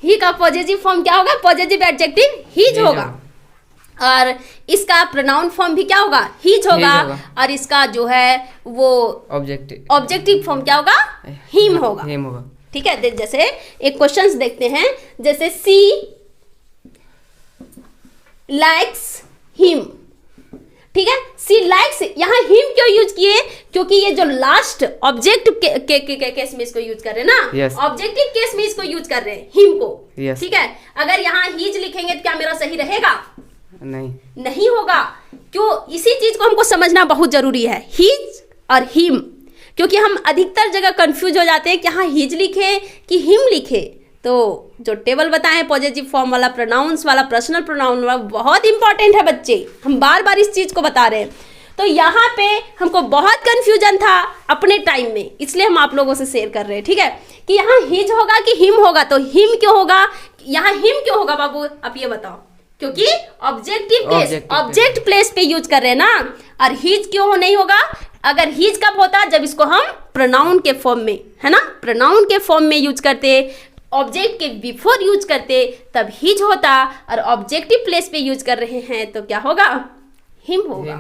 ही का पॉजिटिव फॉर्म क्या होगा, पॉजिटिव एडजेक्टिव हीज होगा, और इसका प्रोनाउन फॉर्म भी क्या होगा, हीज होगा, और इसका जो है वो ऑब्जेक्टिव फॉर्म क्या होगा, हिम होगा। ठीक है, जैसे एक क्वेश्चंस देखते हैं, जैसे सी लाइक्स हिम। ठीक है, सी लाइक्स, यहाँ हिम क्यों यूज किए, क्योंकि ये जो लास्ट ऑब्जेक्ट के केस में इसको यूज कर रहे हैं ना, ऑब्जेक्टिव केस में इसको यूज कर रहे हैं हिम को। ठीक है, अगर यहाँ हीज लिखेंगे तो क्या मेरा सही रहेगा, नहीं होगा। क्यों, इसी चीज को हमको समझना बहुत जरूरी है, हीज और हिम, क्योंकि हम अधिकतर जगह कंफ्यूज हो जाते हैं कि हाँ हीज लिखे कि हिम लिखे। तो जो टेबल बताए पॉजिटिव फॉर्म वाला, प्रोनाउंस वाला, पर्सनल प्रोनाउन वाला, बहुत इंपॉर्टेंट है बच्चे, हम बार बार इस चीज को बता रहे हैं। तो यहाँ पे हमको बहुत कंफ्यूजन था अपने टाइम में, इसलिए हम आप लोगों से शेयर कर रहे हैं। ठीक है, कि यहाँ हिज होगा कि हिम होगा, तो हिम क्यों होगा, यहाँ हिम क्यों होगा बाबू, आप ये बताओ। क्योंकि ऑब्जेक्टिव केस, ऑब्जेक्ट प्लेस पे यूज कर रहे हैं ना। और हीज क्यों नहीं होगा, अगर हीज कब होता, जब इसको हम प्रोनाउन के फॉर्म में, है ना, प्रोनाउन के फॉर्म में यूज करते, ऑब्जेक्ट के बिफोर यूज करते, तब हीज होता, और ऑब्जेक्टिव प्लेस पे यूज कर रहे हैं तो क्या होगा, हिम होगा।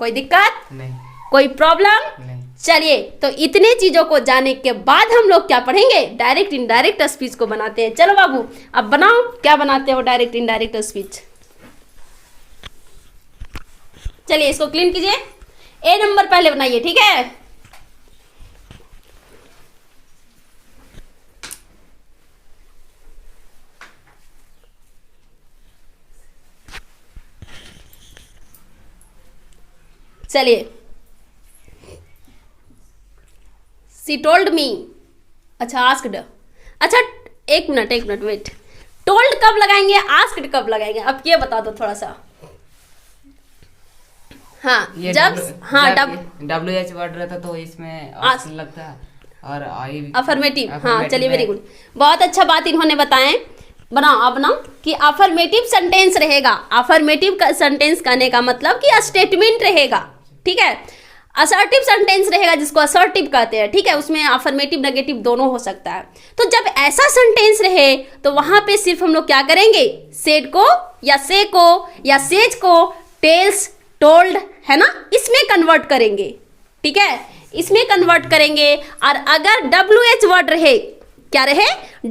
कोई दिक्कत नहीं, कोई प्रॉब्लम नहीं। चलिए, तो इतने चीजों को जानने के बाद हम लोग क्या पढ़ेंगे, डायरेक्ट इनडायरेक्ट स्पीच को बनाते हैं। चलो बाबू, अब बनाओ, क्या बनाते हो डायरेक्ट इनडायरेक्ट स्पीच। चलिए इसको क्लीन कीजिए, ए नंबर पहले बनाइए। ठीक है, चलिए, सी टोल्ड मी, अच्छा आस्क्ड, अच्छा एक मिनट वेट, टोल्ड कब लगाएंगे, आस्क्ड कब लगाएंगे, अब ये बता दो थोड़ा सा। हाँ, जब WH वर्ड रहता तो इसमें आस्क लगता है, और आई अफर्मेटिव। हाँ, चलिए, वेरी गुड, बहुत अच्छा बात इन्होंने बताएं। बनाओ, आप बनाओ कि अफर्मेटिव सेंटेंस रहेगा। अफर्मेटिव सेंटेंस कहने का मतलब कि स्टेटमेंट रहेगा। ठीक है, असर्टिव सेंटेंस रहेगा जिसको असर्टिव कहते हैं। ठीक है, उसमें अफर्मेटिव नेगेटिव दोनों हो सकता है। तो जब ऐसा सेंटेंस रहे तो वहां पे सिर्फ हम लोग क्या करेंगे, सेड को या से को या सेज को टेल्स, टोल्ड, है ना, इसमें कन्वर्ट करेंगे। ठीक है, इसमें कन्वर्ट करेंगे। और अगर WH वर्ड रहे, क्या रहे,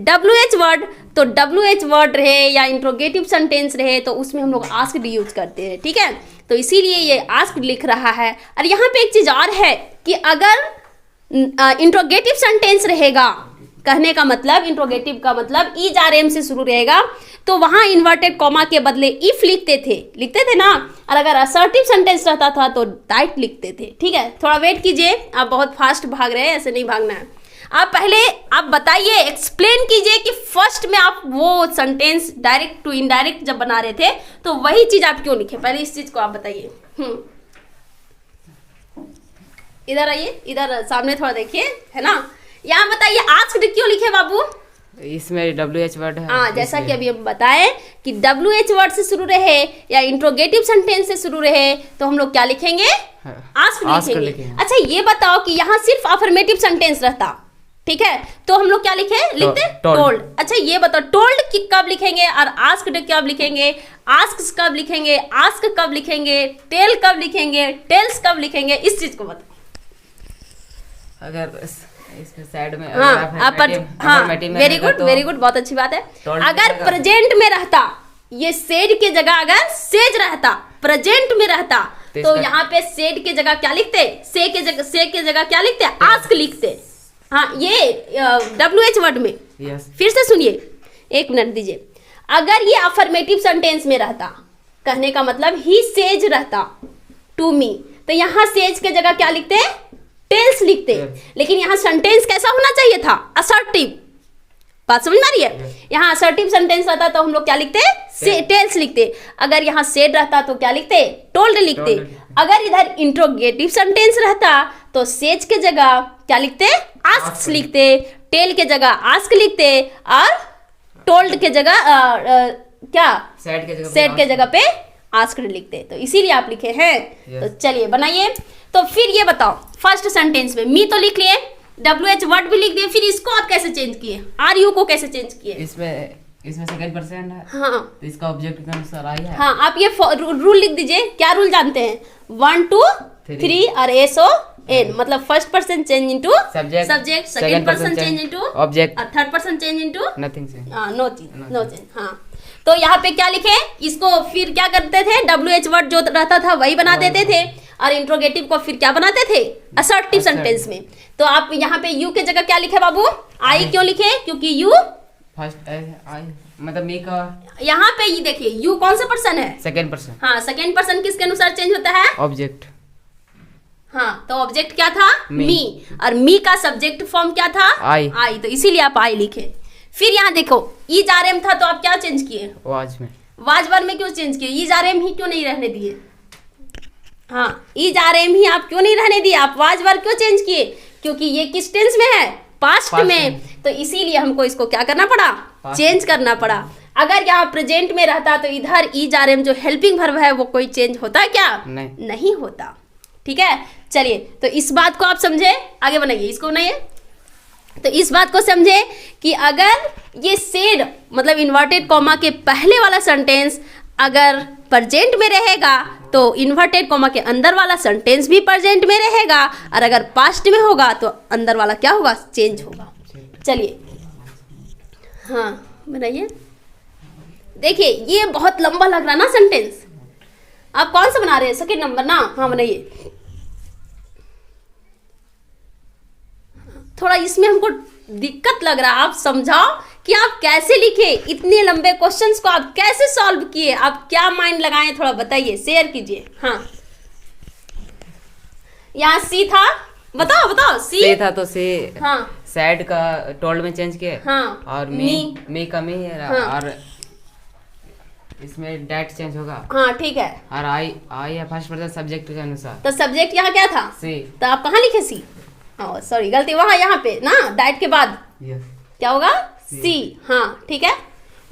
WH वर्ड, तो WH वर्ड रहे या इंट्रोगेटिव सेंटेंस रहे तो उसमें हम लोग आस्क्ड यूज करते हैं। ठीक है, तो इसीलिए ये आस्क्ड लिख रहा है। और यहाँ पे एक चीज और है कि अगर इंट्रोगेटिव सेंटेंस रहेगा, कहने का मतलब, इंट्रोगेटिव का मतलब इज आर एम से शुरू रहेगा, तो वहां इन्वर्टेड कॉमा के बदले इफ लिखते थे ना। और अगर असर्टिव सेंटेंस रहता था तो दैट लिखते थे। ठीक है, थोड़ा वेट कीजिए, आप बहुत फास्ट भाग रहे हैं, ऐसे नहीं भागना है। आप पहले आप बताइए, एक्सप्लेन कीजिए कि फर्स्ट में आप वो सेंटेंस डायरेक्ट टू इनडायरेक्ट जब बना रहे थे तो वही चीज आप क्यों लिखे, पहले इस चीज को आप बताइए। इधर आइए, इधर सामने थोड़ा देखिए, है ना, यहाँ बताइए आस्क्ड क्यों लिखे बाबू, इसमें WH वर्ड है। हाँ, जैसा कि अभी हम बताएं कि WH वर्ड से शुरू रहे या इंट्रोगेटिव सेंटेंस से शुरू रहे तो हम लोग क्या लिखेंगे, आस्क्ड लिखेंगे। अच्छा ये बताओ कि यहाँ सिर्फ अफर्मेटिव सेंटेंस रहता, ठीक है, तो हम लोग क्या लिखते टोल्ड। अच्छा ये बताओ, टोल्ड कब लिखेंगे और आस्क्ड कब लिखेंगे, आस्क कब लिखेंगे, आस्क कब लिखेंगे, टेल कब लिखेंगे, टेल्स कब लिखेंगे, इस चीज को बताओ। अगर इसके साइड में, हाँ, वेरी गुड, बहुत अच्छी बात है। अगर प्रेजेंट में रहता, ये सेड के जगह अगर सेज रहता, प्रेजेंट में रहता, तो यहाँ पे सेड के जगह क्या लिखते, से के जगह क्या लिखते, आस्क लिखते। हाँ, ये WH वर्ड में। फिर से सुनिए, एक मिनट दीजिए। अगर ये अफर्मेटिव सेंटेंस में रहता, कहने का मतलब ही सेज रहता टू मी, तो यहाँ सेज के जगह क्या लिखते, टेल्स लिखते। लेकिन यहाँ सेंटेंस कैसा होना चाहिए था, असर्टिव। बात समझ में आ रही है, यहाँ असर्टिव सेंटेंस रहता तो हम लोग क्या लिखते, टेल्स लिखते। अगर यहाँ सेड रहता तो क्या लिखते, टोल्ड लिखते। अगर इधर इंट्रोगेटिव सेंटेंस रहता तो सेज के जगह क्या लिखते, आस्क्स लिखते, टेल के जगह आस्क लिखते, और टोल्ड के जगह क्या सेट के जगह सेट के जगह पे आस्क्ड लिखते हैं, तो इसीलिए आप लिखे हैं। Yes. तो चलिए बनाइए। तो फिर ये बताओ, फर्स्ट सेंटेंस में मी तो लिख लिए, WH वर्ड भी लिख दिए, फिर इसको आप कैसे चेंज किए, RU को कैसे चेंज किए? इसमें सेकंड पर्सन है, हाँ तो इसका ऑब्जेक्ट के अनुसार आई है। हाँ, आप ये रूल लिख दीजिए। क्या रूल जानते हैं? 1 2 3 और SON, मतलब first person change into subject, second person change into object, और third person change into nothing से। No change. हाँ, तो यहाँ पे क्या लिखे, इसको फिर क्या करते थे, WH वर्ड जो रहता था वही बना देते थे, और इंट्रोगेटिव को फिर क्या बनाते थे, असर्टिव सेंटेंस में। तो आप यहाँ पे यू के जगह क्या लिखे बाबू? आई क्यों लिखे? क्योंकि यू फर्स्ट आई मतलब मी का, यहाँ पे ये देखिए यू कौन सा पर्सन है? Second person. हाँ, सेकंड पर्सन किसके अनुसार चेंज होता है? ऑब्जेक्ट। हाँ, तो ऑब्जेक्ट क्या था? मी। मी, और मी का सब्जेक्ट फॉर्म क्या था? आई। तो इसीलिए आप आई लिखे। फिर यहाँ देखो ईज आर एम था, तो आप क्या चेंज किए? वाज में। वाज वर्ड में क्यों चेंज किए? ईज आर एम ही क्यों नहीं रहने दिए? हाँ, ईज आर एम ही आप क्यों नहीं रहने दिए? आप वाज वर्ड क्यों चेंज किए? क्योंकि ये किस टेंस में है? पास्ट में। तो इसीलिए हमको इसको क्या करना पड़ा? चेंज करना पड़ा। अगर यहाँ प्रेजेंट में रहता तो इधर ईज आर एम जो हेल्पिंग वर्ब है वो कोई चेंज होता है क्या? नहीं होता। ठीक है, चलिए तो इस बात को आप समझे, आगे बनाइए, इसको बनाइए। तो इस बात को समझे कि अगर ये सेड मतलब इन्वर्टेड कॉमा के पहले वाला सेंटेंस अगर प्रेजेंट में रहेगा तो इन्वर्टेड कॉमा के अंदर वाला सेंटेंस भी प्रेजेंट में रहेगा, और अगर पास्ट में होगा तो अंदर वाला क्या होगा? चेंज होगा। चलिए हाँ बनाइए। देखिए ये बहुत लंबा लग रहा ना सेंटेंस, आप कौन सा बना रहे हैं? सेकंड नंबर ना? हाँ बनाइए। थोड़ा इसमें हमको दिक्कत लग रहा है, आप समझाओ कि आप कैसे लिखे, इतने लंबे क्वेश्चंस को आप कैसे सॉल्व किए, आप क्या माइंड लगाएं, थोड़ा बताइए, शेयर कीजिए। हाँ, यहाँ सी था, बताओ सी था तो सी। हाँ, सैड का टोल्ड में चेंज किए। हाँ, और मी का मी है। हाँ, और इसमें डेट चेंज होगा। हाँ ठीक है। और आई है फर्स्ट पर्सन सब्जेक्ट के अनुसार। तो सब्जेक्ट यहाँ क्या था? सी। तो आप कहाँ लिखे सी? सॉरी गलती, वहां यहाँ पे ना डाइट के बाद क्या होगा? सी। हाँ ठीक है।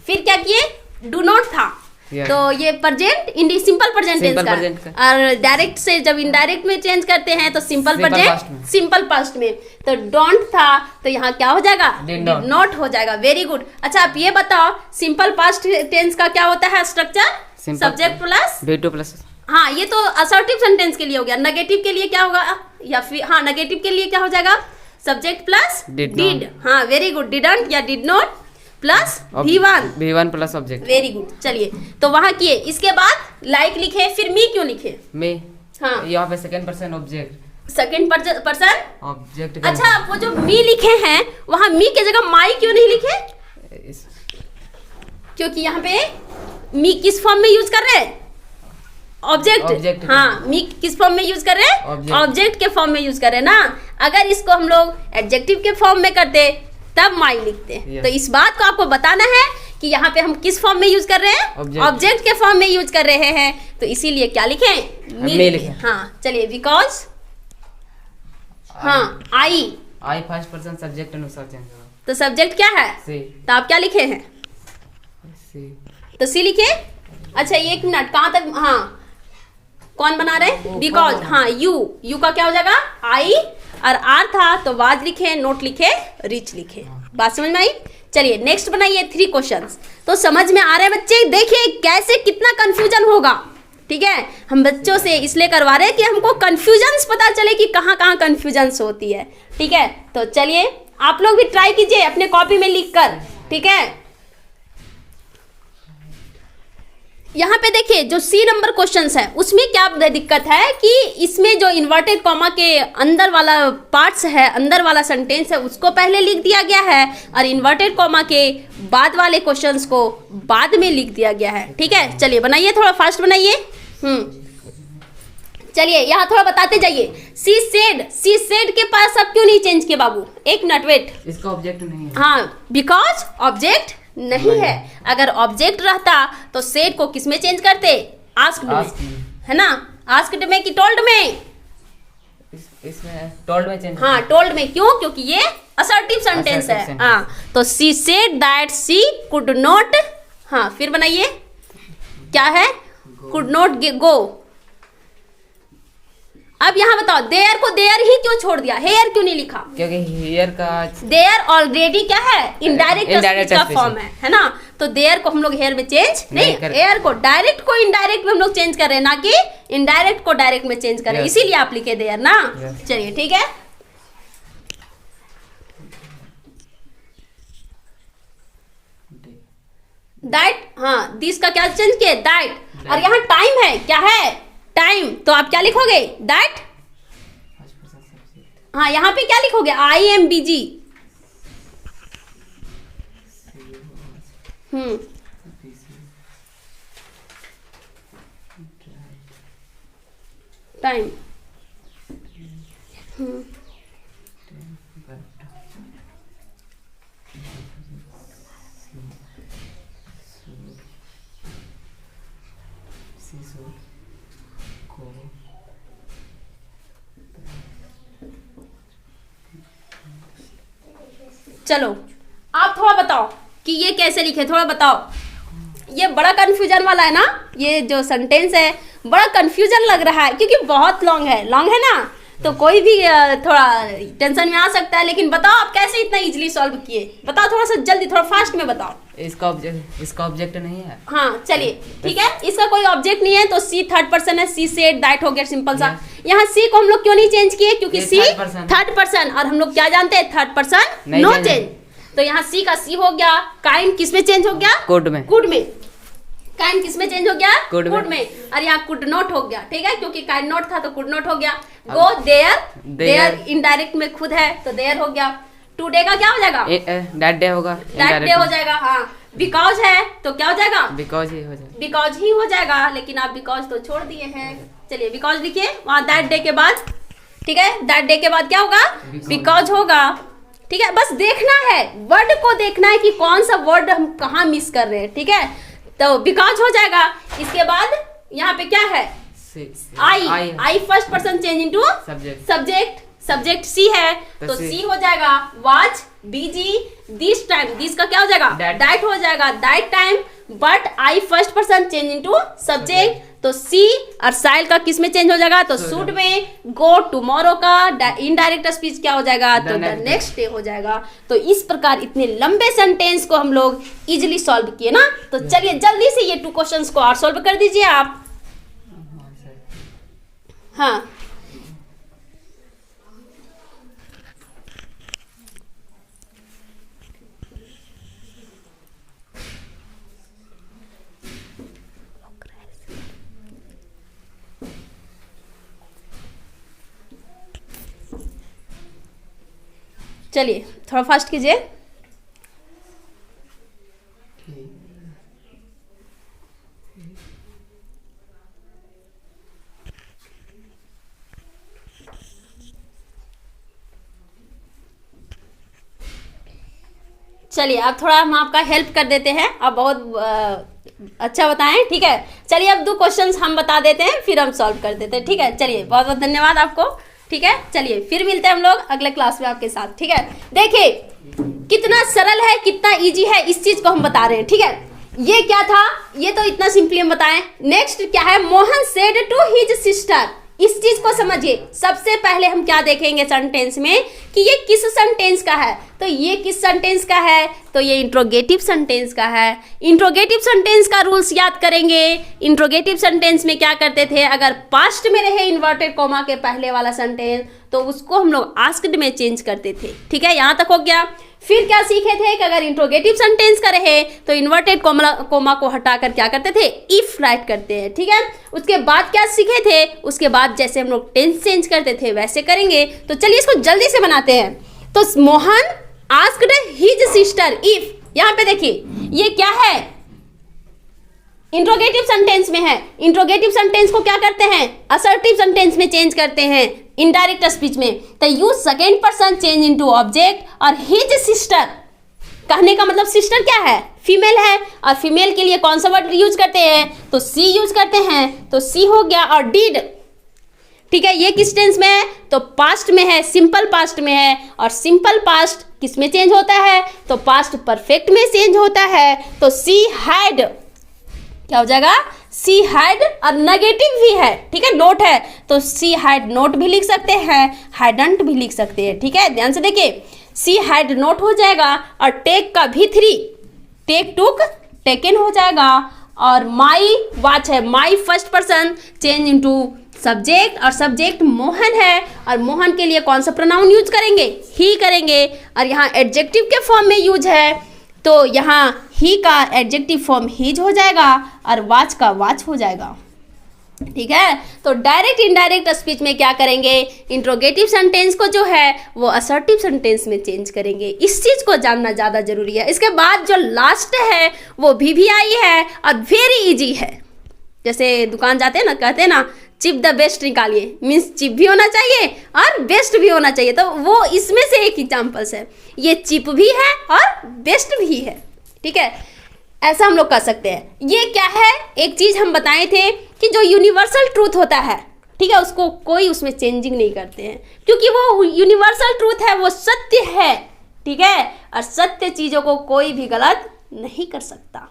फिर क्या किए? डू नॉट था। तो ये प्रेजेंट सिंपल प्रेजेंट टेंस का, और डायरेक्ट से जब इनडायरेक्ट में चेंज करते हैं तो सिंपल प्रेजेंट सिंपल पास्ट में। तो डोंट था तो यहाँ क्या हो जाएगा? डिड नॉट हो जाएगा। Very good. अच्छा आप ये बताओ सिंपल पास्ट टेंस का क्या होता है structure? Subject plus V2 plus. हाँ, ये तो असर्टिव सेंटेंस के लिए हो गया। नेगेटिव के लिए क्या होगा? या फिर हाँ नेगेटिव के लिए क्या हो जाएगा? Subject plus did. हाँ वेरी गुड। डिडंट या did not plus V1 plus object. Very good. चलिए तो वहां किए, इसके बाद लाइक लिखे, फिर मी क्यों लिखे? मी। हाँ, यहाँ पे second person object, second person object. अच्छा वो जो मी लिखे हैं वहां मी के जगह माई क्यों नहीं लिखे? क्योंकि यहाँ पे मी किस फॉर्म में यूज कर रहे हैं? ऑब्जेक्ट। हाँ, मी किस फॉर्म में यूज कर रहे हैं? ऑब्जेक्ट के फॉर्म में यूज कर रहे हैं ना। अगर इसको हम लोग एडजेक्टिव के फॉर्म में करते तब माई लिखते हैं। तो इस बात को आपको बताना है कि यहाँ पे हम किस फॉर्म में यूज कर रहे हैं? ऑब्जेक्ट के फॉर्म में यूज कर रहे हैं। तो इसीलिए क्या लिखे? मी लिखे। हाँ चलिए, बिकॉज हाँ आई फर्स्ट पर्सन सब्जेक्ट अनुसार चेंज होगा। तो सब्जेक्ट क्या है? सी। तो आप क्या लिखे हैं? सी। तो सी लिखे। अच्छा एक मिनट, कहाँ तक? हाँ कौन बना रहे? बिकॉज। हाँ यू का क्या हो जाएगा? आई, और आर था तो वाज लिखे, नोट लिखे, रिच लिखे। बात समझ में आई? चलिए नेक्स्ट बनाइए 3 क्वेश्चंस। तो समझ में आ रहे हैं बच्चे? देखिए कैसे कितना कंफ्यूजन होगा। ठीक है, हम बच्चों से इसलिए करवा रहे हैं कि हमको कंफ्यूजन्स पता चले कि कहाँ कहाँ कंफ्यूजन्स होती है। ठीक है, तो चलिए आप लोग भी ट्राई कीजिए अपने कॉपी में लिख कर। ठीक है, यहाँ पे देखिए जो सी नंबर क्वेश्चंस है उसमें क्या दिक्कत है कि इसमें जो इन्वर्टेड कॉमा के अंदर वाला पार्ट्स है, अंदर वाला सेंटेंस है, उसको पहले लिख दिया गया है, और इन्वर्टेड कॉमा के बाद वाले क्वेश्चंस को बाद में लिख दिया गया है। ठीक है, चलिए बनाइए, थोड़ा फास्ट बनाइए। चलिए यहाँ थोड़ा बताते जाइए। सी सेड के पास अब क्यों नहीं चेंज किया बाबू? एक मिनट वेट, इसका ऑब्जेक्ट नहीं है। हाँ, बिकॉज ऑब्जेक्ट नहीं है। अगर ऑब्जेक्ट रहता तो सेड को किस में चेंज करते? आस्क्ड में, है ना? आस्क्ड में कि टोल्ड में? इसमें टोल्ड में चेंज। हाँ टोल्ड में। क्यों? क्योंकि ये असर्टिव सेंटेंस है। हाँ, तो she said that she could not हाँ फिर बनाइए, क्या है, कुड नॉट गो। अब यहाँ बताओ, देयर को देयर ही क्यों छोड़ दिया, हेयर क्यों नहीं लिखा? क्योंकि हियर का देयर ऑलरेडी क्या है, इनडायरेक्ट Indirect का speech फॉर्म है ना। तो देयर को हम लोग हेयर में चेंज नहीं, एयर को डायरेक्ट को इनडायरेक्ट में हम लोग चेंज कर रहे हैं, ना कि इनडायरेक्ट को डायरेक्ट में चेंज कर रहे हैं, Yes. इसीलिए आप लिखे देयर ना। Yes. चलिए ठीक है, दैट, हाँ दिस का क्या चेंज किया, दैट। और यहाँ टाइम है, क्या है, टाइम, तो आप क्या लिखोगे, दैट। हाँ यहाँ पे क्या लिखोगे, आई एम बिजी। टाइम, चलो आप थोड़ा बताओ कि ये कैसे लिखे, थोड़ा बताओ। ये बड़ा कंफ्यूजन वाला है ना, ये जो सेंटेंस है बड़ा कंफ्यूजन लग रहा है क्योंकि बहुत लॉन्ग है ना, तो कोई भी थोड़ा टेंशन में आ सकता है। लेकिन बताओ आप कैसे इतना इजीली सॉल्व किए, बताओ थोड़ा सा जल्दी, थोड़ा फास्ट में बताओ। इसका ऑब्जेक्ट नहीं है। हाँ चलिए ठीक है, इसका कोई ऑब्जेक्ट नहीं है तो सी थर्ड पर्सन है, सी सेड दैट हो गया, सिंपल सा। यहाँ सी को हम लोग क्यों नहीं चेंज किए, क्योंकि सी थर्ड पर्सन, और हम लोग क्या जानते हैं, थर्ड पर्सन नो चेंज। तो यहाँ सी का सी हो गया, काइंड किस में चेंज हो गया, कुड में। कुड में, काइंड किस में चेंज हो गया, कुड में। और यहाँ कुड नॉट हो गया, ठीक है, क्योंकि काइंड नॉट था तो कुड नॉट हो गया। गो देयर, देयर इनडायरेक्ट में खुद है तो देयर हो गया। टुडे का क्या हो जाएगा, दैट डे होगा, दैट डे हो जाएगा। हाँ बिकॉज है तो क्या हो जाएगा, बिकॉज ही हो जाएगा, बिकॉज ही हो जाएगा। लेकिन आप बिकॉज तो छोड़ दिए हैं, चलिए बिकॉज लिखिए वहां दैट डे के बाद, ठीक है, दैट डे के बाद क्या होगा, बिकॉज होगा, ठीक है। बस देखना है, वर्ड को देखना है कि कौन सा वर्ड हम कहाँ मिस कर रहे हैं, ठीक है। तो बिकॉज हो जाएगा, इसके बाद यहाँ पे क्या है, I first person change into subject, subject C है तो सी हो जाएगा। Was busy this time, this का क्या हो जाएगा, दैट हो जाएगा, that time. But I first person change into subject, तो सी और साइल का किस में चेंज हो जाएगा, तो शुड में। गो टुमारो का इनडायरेक्ट स्पीच क्या हो जाएगा, तो द नेक्स्ट डे हो जाएगा। तो इस प्रकार इतने लंबे सेंटेंस को हम लोग इजिली सॉल्व किए ना। तो चलिए जल्दी से ये 2 क्वेश्चंस को और सॉल्व कर दीजिए आप। हाँ चलिए थोड़ा फास्ट कीजिए। चलिए अब थोड़ा हम आपका हेल्प कर देते हैं, आप बहुत अच्छा बताएं, ठीक है। चलिए अब 2 क्वेश्चंस हम बता देते हैं, फिर हम सॉल्व कर देते हैं, ठीक है। चलिए बहुत बहुत धन्यवाद आपको, ठीक है। चलिए फिर मिलते हैं हम लोग अगले क्लास में आपके साथ, ठीक है। देखिए कितना सरल है, कितना इजी है, इस चीज को हम बता रहे हैं, ठीक है। ये क्या था, ये तो इतना सिंपली हम बताएं। नेक्स्ट क्या है, Mohan said to his sister, इस चीज को समझिए। सबसे पहले हम क्या देखेंगे सेंटेंस में कि ये किस सेंटेंस का है, तो ये किस सेंटेंस का है, तो ये इंट्रोगेटिव सेंटेंस का है। इंट्रोगेटिव सेंटेंस का रूल्स याद करेंगे। इंट्रोगेटिव सेंटेंस में क्या करते थे, अगर पास्ट में रहे इन्वर्टेड कॉमा के पहले वाला सेंटेंस तो उसको हम लोग आस्क्ड में चेंज करते थे, ठीक है। यहाँ तक हो गया। फिर क्या सीखे थे कि अगर इंट्रोगेटिव सेंटेंस का रहे तो इन्वर्टेड कोमा को हटाकर क्या करते थे, इफ राइट करते हैं, ठीक है। उसके बाद क्या सीखे थे, उसके बाद जैसे हम लोग टेंस चेंज करते थे वैसे करेंगे। तो चलिए इसको जल्दी से बनाते हैं। तो Mohan asked his sister if, यहाँ पे देखिए ये क्या है, इंट्रोगेटिव सेंटेंस में है। इंट्रोगेटिव सेंटेंस को क्या करते हैं, असर्टिव सेंटेंस में चेंज करते हैं इनडायरेक्ट स्पीच में। तो use second person change into object, और हिज सिस्टर कहने का मतलब सिस्टर क्या है, फीमेल है, और फीमेल के लिए कौन सा वर्ड यूज करते हैं, तो सी यूज करते हैं, तो सी हो गया। और डिड, ठीक है, ये किस टेंस में है? तो पास्ट में है, सिंपल पास्ट में है। और सिंपल पास्ट किस में चेंज होता है? तो पास्ट परफेक्ट में चेंज होता है। तो सी हैड क्या हो जाएगा? सी हैड, और नेगेटिव भी है, ठीक है, नोट है, तो सी हैड नोट भी लिख सकते हैं, हैडंट भी लिख सकते हैं, ठीक है, ध्यान से देखिए, सी हैड नोट हो जाएगा। और टेक का भी 3, टेक टुक टेकन हो जाएगा। और माई वॉच है, my first person change into subject, और सब्जेक्ट मोहन है, और मोहन के लिए कौन सा प्रोनाउन यूज करेंगे? ही करेंगे। और यहाँ एडजेक्टिव के फॉर्म में यूज है, तो यहाँ ही का एडजेक्टिव फॉर्म हीज हो जाएगा, और वॉच का वॉच हो जाएगा, ठीक है। तो डायरेक्ट इनडायरेक्ट स्पीच में क्या करेंगे? इंट्रोगेटिव सेंटेंस को जो है वो असर्टिव सेंटेंस में चेंज करेंगे। इस चीज को जानना ज्यादा जरूरी है। इसके बाद जो लास्ट है वो VVI है, और वेरी इजी है। जैसे दुकान जाते हैं ना, कहते हैं ना चिप द बेस्ट निकालिए, मीन्स चिप भी होना चाहिए और बेस्ट भी होना चाहिए, तो वो इसमें से एक एग्जाम्पल्स है। ये चिप भी है और बेस्ट भी है, ठीक है, ऐसा हम लोग कर सकते हैं। ये क्या है? एक चीज हम बताए थे कि जो यूनिवर्सल ट्रूथ होता है, ठीक है, उसको कोई उसमें चेंजिंग नहीं करते हैं, क्योंकि वो यूनिवर्सल ट्रूथ है, वो सत्य है, ठीक है, और सत्य चीजों को कोई भी गलत नहीं कर सकता,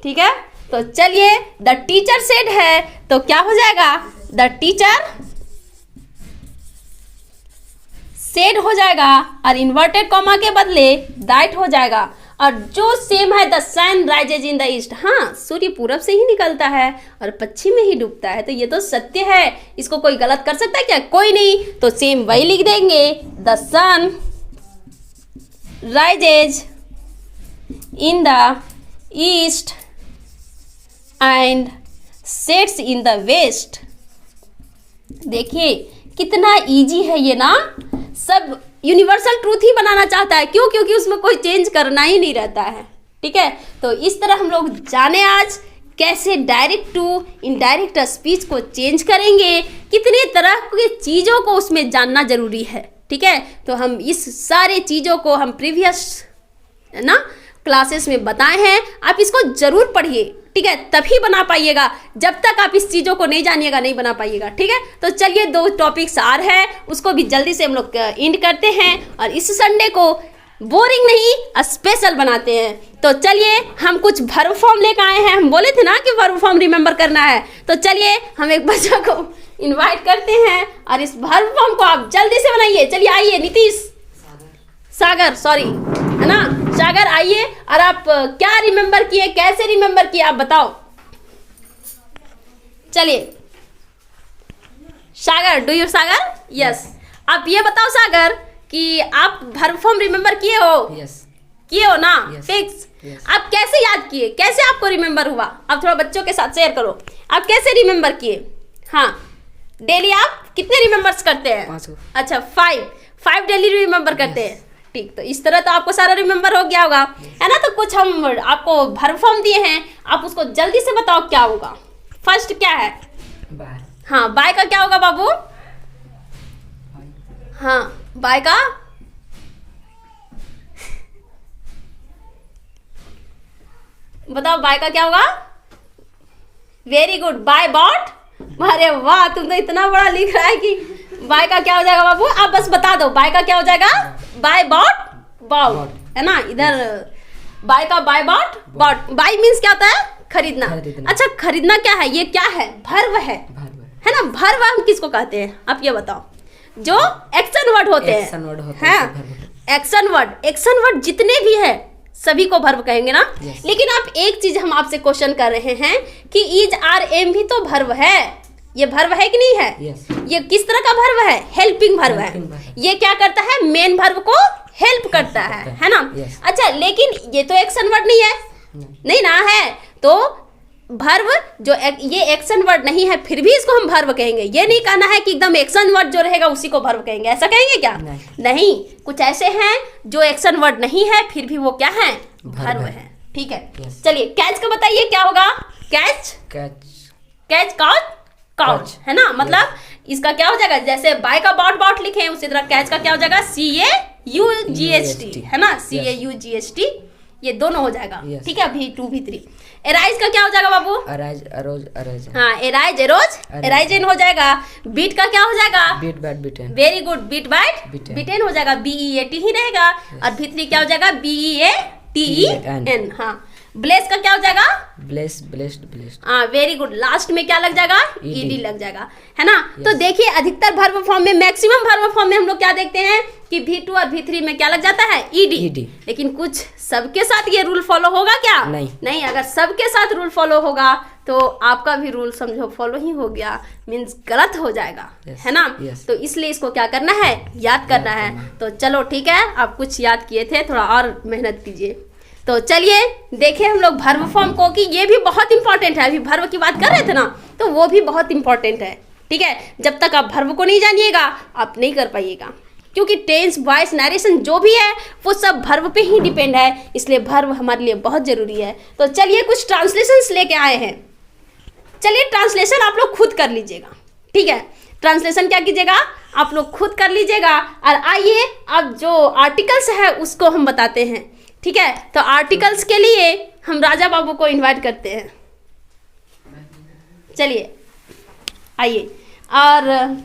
ठीक है। तो चलिए, द टीचर सेड है, तो क्या हो जाएगा? द टीचर सेड हो जाएगा, और इन्वर्टेड कॉमा के बदले दैट हो जाएगा। और जो सेम है, the sun rises in the east, हाँ, सूर्य पूरब से ही निकलता है और पश्चिम में ही डूबता है, तो ये तो सत्य है, इसको कोई गलत कर सकता है क्या? कोई नहीं, तो सेम वही लिख देंगे, the sun rises in the east and sets in the west. देखिए कितना इजी है ये ना, सब यूनिवर्सल ट्रूथ ही बनाना चाहता है, क्यों? क्योंकि उसमें कोई चेंज करना ही नहीं रहता है, ठीक है। तो इस तरह हम लोग जाने आज कैसे डायरेक्ट टू इनडायरेक्ट स्पीच को चेंज करेंगे, कितने तरह की चीज़ों को उसमें जानना जरूरी है, ठीक है। तो हम इस सारे चीज़ों को हम प्रीवियस ना क्लासेस में बताए हैं, आप इसको जरूर पढ़िए, ठीक है, तभी बना पाइएगा। जब तक आप इस चीज़ों को नहीं जानिएगा नहीं बना पाइएगा, ठीक है। तो चलिए 2 टॉपिक्स और है, उसको भी जल्दी से हम लोग एंड करते हैं, और इस संडे को बोरिंग नहीं स्पेशल बनाते हैं। तो चलिए, हम कुछ वर्ब फॉर्म लेकर आए हैं, हम बोले थे ना कि वर्ब फॉर्म रिमेंबर करना है, तो चलिए हम एक बच्चा को इनवाइट करते हैं, और इस वर्ब फॉर्म को आप जल्दी से बनाइए। चलिए आइए, नीतीश, सागर, सॉरी, है ना, सागर आइए, और आप क्या रिमेंबर किए, कैसे रिमेंबर किए, आप बताओ। चलिए सागर, डू यू सागर? यस, आप ये बताओ सागर कि आप वर्ब फॉर्म रिमेंबर किए हो? यस, किए हो ना? Yes. फिक्स। Yes. आप कैसे याद किए, कैसे आपको रिमेंबर हुआ? आप थोड़ा बच्चों के साथ शेयर करो, आप कैसे रिमेंबर किए? हाँ, डेली आप कितने रिमेंबर्स करते हैं? 5। अच्छा, 5 डेली रिमेंबर करते हैं, ठीक। तो इस तरह तो आपको सारा रिमेंबर हो गया होगा, है ना। तो कुछ हम आपको वर्ब फॉर्म दिए हैं, आप उसको जल्दी से बताओ क्या होगा। फर्स्ट क्या है? बाय। हाँ, बाय का क्या होगा बाबू? हाँ, बाय का बताओ, बाय का क्या होगा? Very good, buy bought. अरे वाह, तुम तो इतना बड़ा लिख रहा है कि बाय का क्या हो जाएगा बाबू? आप बस बता दो, बाय का क्या हो जाएगा? बाय बॉट बॉट, है ना। इधर बाय का buy bought bought, buy means क्या होता है? खरीदना। अच्छा, खरीदना क्या है? ये क्या है? वर्ब है ना। वर्ब हम किसको कहते हैं, आप ये बताओ? जो एक्शन वर्ड होते हैं, एक्शन वर्ड जितने भी है सभी को वर्ब कहेंगे ना। लेकिन आप एक चीज हम आपसे क्वेश्चन कर रहे हैं कि इज आर एम भी तो वर्ब है, ये वर्ब है कि नहीं है? ये किस तरह का वर्ब है? हेल्पिंग वर्ब है। ये क्या करता है? मेन वर्ब को हेल्प करता है ना। अच्छा, लेकिन ये तो एक्शन वर्ड नहीं है, नहीं ना है, तो वर्ब जो ये एक्शन वर्ड नहीं है, फिर भी इसको हम वर्ब कहेंगे। ये नहीं कहना है कि एकदम एक्शन वर्ड जो रहेगा उसी को वर्ब कहेंगे, ऐसा कहेंगे क्या? नहीं, कुछ ऐसे हैं जो एक्शन वर्ड नहीं है फिर भी वो क्या है? वर्ब है, ठीक है। चलिए, कैच का बताइए क्या होगा? कैच, कैच, काउच, है ना। मतलब इसका क्या हो जाएगा? जैसे बाय का बॉट बॉट लिखे हैं, उसी तरह कैच का क्या हो जाएगा? CAUGHT, है ना, CAUGHT। ये दोनों हो जाएगा। Yes. ठीक है, V2 V3। एराइज का क्या हो जाएगा बाबू? अराइज अरोज अरेज हाँ, एराइज एरोज एराइजेन हो जाएगा। बीट का क्या हो जाएगा? Beat bat beaten very good, beat bite Beaten. Beaten हो जाएगा, BEAT ही रहेगा। और V3 क्या हो जाएगा? BEATEN। हाँ, ब्लेस का क्या हो जाएगा? ब्लेस ब्लेस्ड ब्लेस्ड हाँ, वेरी गुड। लास्ट में क्या लग जाएगा? ED ईडी लग जाएगा, है ना। तो देखिए अधिकतर वर्ब फॉर्म में, मैक्सिमम वर्ब फॉर्म में हम लोग क्या देखते हैं कि V2 और V3 में क्या लग जाता है? ईडी। ED। लेकिन कुछ सबके साथ ये रूल फॉलो होगा क्या? नहीं, अगर सबके साथ रूल फॉलो होगा तो आपका भी रूल समझो फॉलो ही हो गया, मीन्स गलत हो जाएगा। Yes, है ना। yes. तो इसलिए इसको क्या करना है? याद करना है। तो चलो ठीक है, आप कुछ याद किए थे, थोड़ा और मेहनत कीजिए। तो चलिए देखें हम लोग वर्ब फॉर्म को, कि ये भी बहुत इंपॉर्टेंट है। अभी वर्ब की बात कर रहे थे ना, तो वो भी बहुत इंपॉर्टेंट है। ठीक है, जब तक आप वर्ब को नहीं जानिएगा आप नहीं कर पाइएगा, क्योंकि टेंस, वॉइस, नरेशन जो भी है वो सब वर्ब पे ही डिपेंड है, इसलिए वर्ब हमारे लिए बहुत जरूरी है। तो चलिए कुछ ट्रांसलेशंस लेके आए हैं। चलिए ट्रांसलेशन आप लोग खुद कर लीजिएगा। ठीक है, ट्रांसलेशन क्या कीजिएगा? आप लोग खुद कर लीजिएगा। और आइए अब जो आर्टिकल्स है उसको हम बताते हैं। ठीक है, तो आर्टिकल्स के लिए हम राजा बाबू को इनवाइट करते हैं। चलिए आइए, और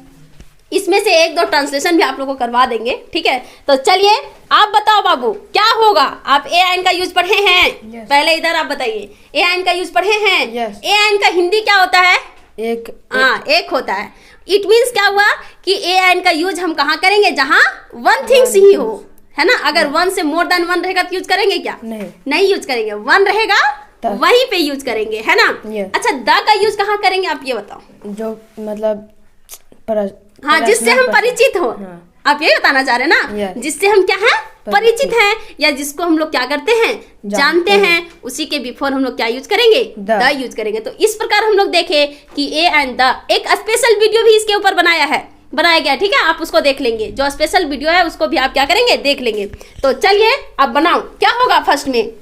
इसमें से एक दो ट्रांसलेशन भी आप लोगों को करवा देंगे। ठीक है, तो चलिए आप बताओ बाबू क्या होगा। आप AIN का यूज पढ़े हैं? Yes. पहले इधर आप बताइए, AIN का यूज पढ़े हैं? Yes. AIN का हिंदी क्या होता है? एक हाँ, एक होता है। इट मीन्स क्या हुआ कि AIN का यूज हम कहाँ करेंगे? जहाँ वन थिंग्स ही हो, है ना। अगर वन से मोर देन वन रहेगा तो यूज करेंगे क्या? नहीं यूज करेंगे। वन रहेगा वहीं पे यूज करेंगे, है ना। Yes. अच्छा, द का यूज कहाँ करेंगे आप ये बताओ? जो मतलब हाँ, जिससे हम परिचित हो। हाँ। आप ये बताना चाह रहे हैं ना? Yes. जिससे हम क्या है? परिचित हैं, या जिसको हम लोग क्या करते हैं? जानते हैं। उसी के बिफोर हम लोग क्या यूज करेंगे? द यूज करेंगे। तो इस प्रकार हम लोग देखे कि ए एंड द, एक स्पेशल वीडियो भी इसके ऊपर बनाया गया। ठीक है, आप उसको देख लेंगे। जो स्पेशल वीडियो है उसको भी आप क्या करेंगे? देख लेंगे। तो चलिए अब बनाओ, क्या होगा फर्स्ट में?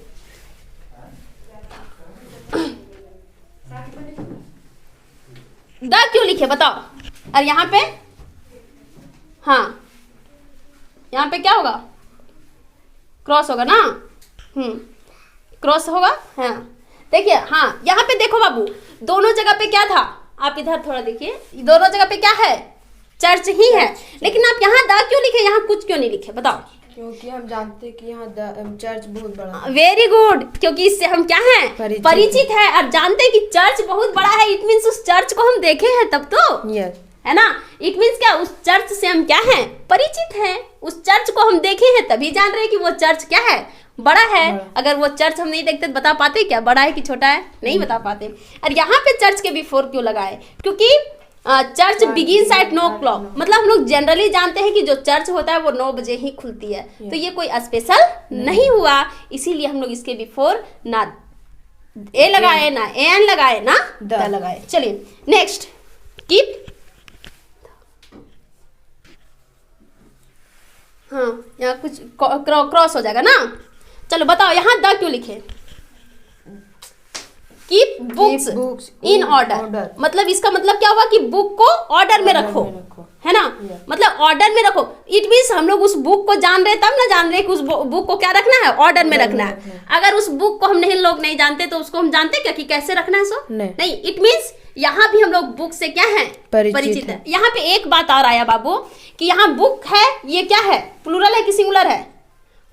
द क्यों लिखे बताओ? और यहाँ पे, हाँ, यहाँ पे क्या होगा? क्रॉस होगा ना। क्रॉस होगा। हाँ देखिए, हाँ यहाँ पे देखो बाबू, दोनों जगह पे क्या था? आप इधर थोड़ा देखिए, दोनों जगह पे क्या है? चर्च ही है। लेकिन आप यहाँ द क्यों लिखे, यहाँ कुछ क्यों नहीं लिखे बताओ? क्योंकि हम जानते हैं कि यहाँ चर्च बहुत बड़ा है। वेरी गुड, क्योंकि इससे हम क्या हैं? परिचित है। और जानते हैं कि चर्च बहुत बड़ा है, इट मीन्स उस चर्च को हम देखे हैं तब तो। यस, है ना। इट मीन्स क्या? उस चर्च से हम क्या हैं? परिचित हैं। उस चर्च को हम देखे हैं तभी जान रहे हैं कि वो चर्च क्या है? बड़ा है। अगर वो चर्च हम नहीं देखते तो बता पाते क्या बड़ा है कि छोटा है? नहीं बता पाते। और यहाँ पे चर्च के बिफोर क्यों लगाए? क्योंकि चर्च बिगिंस एट 9 o'clock, मतलब हम लोग जनरली जानते हैं कि जो चर्च होता है वो 9 बजे ही खुलती है। तो ये कोई स्पेशल नहीं हुआ, इसीलिए हम लोग इसके बिफोर ना ए लगाए, ना एन लगाए, ना द लगाए। चलिए नेक्स्ट, कीप। हाँ, यहाँ कुछ क्रॉस हो जाएगा ना। चलो बताओ यहाँ द क्यों लिखे? कीप बुक्स इन ऑर्डर, मतलब इसका मतलब क्या हुआ कि बुक को ऑर्डर में रखो, है ना। मतलब ऑर्डर में रखो। इट मीन्स हम लोग उस बुक को जान रहे तब ना जान रहे कि उस बुक को क्या रखना है? ऑर्डर में रखना है। अगर उस बुक को हम लोग नहीं जानते तो उसको हम जानते क्या कि कैसे रखना है? सो नहीं। इट मीन्स यहाँ भी हम लोग बुक से क्या है? परिचित है। यहाँ पे एक बात और आया बाबू कि यहाँ बुक है, ये क्या है? प्लूरल है कि सिंगुलर है?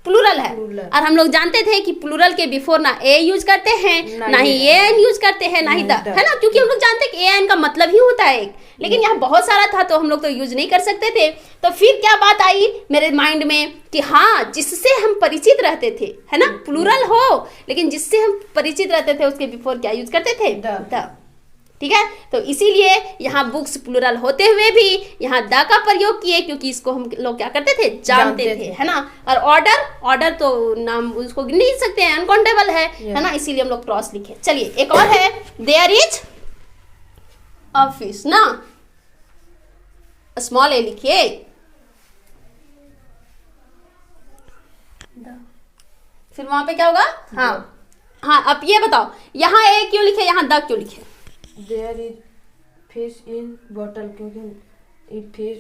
प्लूरल है। और हम लोग जानते थे कि प्लूरल के बिफोर ना ए यूज करते हैं, ना ही ए एन यूज करते हैं, ना ही द, है ना। क्योंकि हम लोग जानते हैं कि ए एन का मतलब ही होता है एक, लेकिन यहाँ बहुत सारा था तो हम लोग तो यूज नहीं कर सकते थे। तो फिर क्या बात आई मेरे माइंड में कि हाँ, जिससे हम परिचित रहते थे, है ना, प्लूरल हो लेकिन जिससे हम परिचित रहते थे उसके बिफोर क्या यूज करते थे? द। ठीक है, तो इसीलिए यहाँ बुक्स प्लूरल होते हुए भी यहाँ द का प्रयोग किए, क्योंकि इसको हम लोग क्या करते थे? जानते थे, है ना। और ऑर्डर तो नाम उसको गिन नहीं सकते हैं, अनकाउंटेबल है ना, इसीलिए हम लोग क्रॉस लिखे। चलिए एक और है, देयर इज ऑफिस ना, स्मॉल ए लिखिए। फिर वहां पे क्या होगा? हाँ, अब ये बताओ यहाँ ए क्यों लिखे, यहाँ द क्यों लिखे? There is fish in bottle, क्योंकि फिश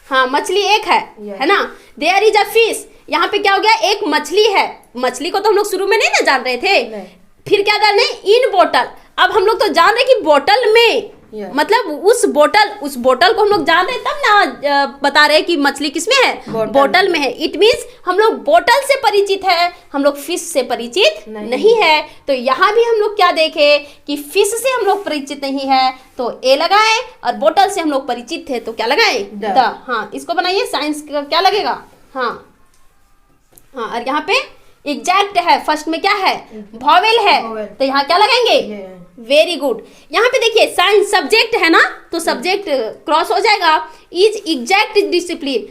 हाँ मछली एक है ना। देयर इज अ फिश, यहाँ पे क्या हो गया, एक मछली है। मछली को तो हम लोग शुरू में नहीं ना जान रहे थे, फिर क्या डालने, इन बोतल। अब हम लोग तो जान रहे कि बोतल में मतलब उस बोतल को हम लोग जान रहे तब ना बता रहे कि मछली किसमें है, बोतल में है। इट मीन्स हम लोग बोतल से परिचित है, हम लोग फिश से परिचित नहीं है। तो यहाँ भी हम लोग क्या देखे कि फिश से हम लोग परिचित नहीं है तो ए लगाए, और बोतल से हम लोग परिचित थे तो क्या लगाए, द। हाँ इसको बनाइए, साइंस का क्या लगेगा, हाँ हाँ। और यहाँ पे एग्जैक्ट है, फर्स्ट में क्या है, वॉवेल है, तो यहाँ क्या लगाएंगे, वेरी गुड। यहाँ पे देखिए साइंस सब्जेक्ट है ना, तो सब्जेक्ट क्रॉस हो जाएगा। इज एग्जैक्ट डिसिप्लिन,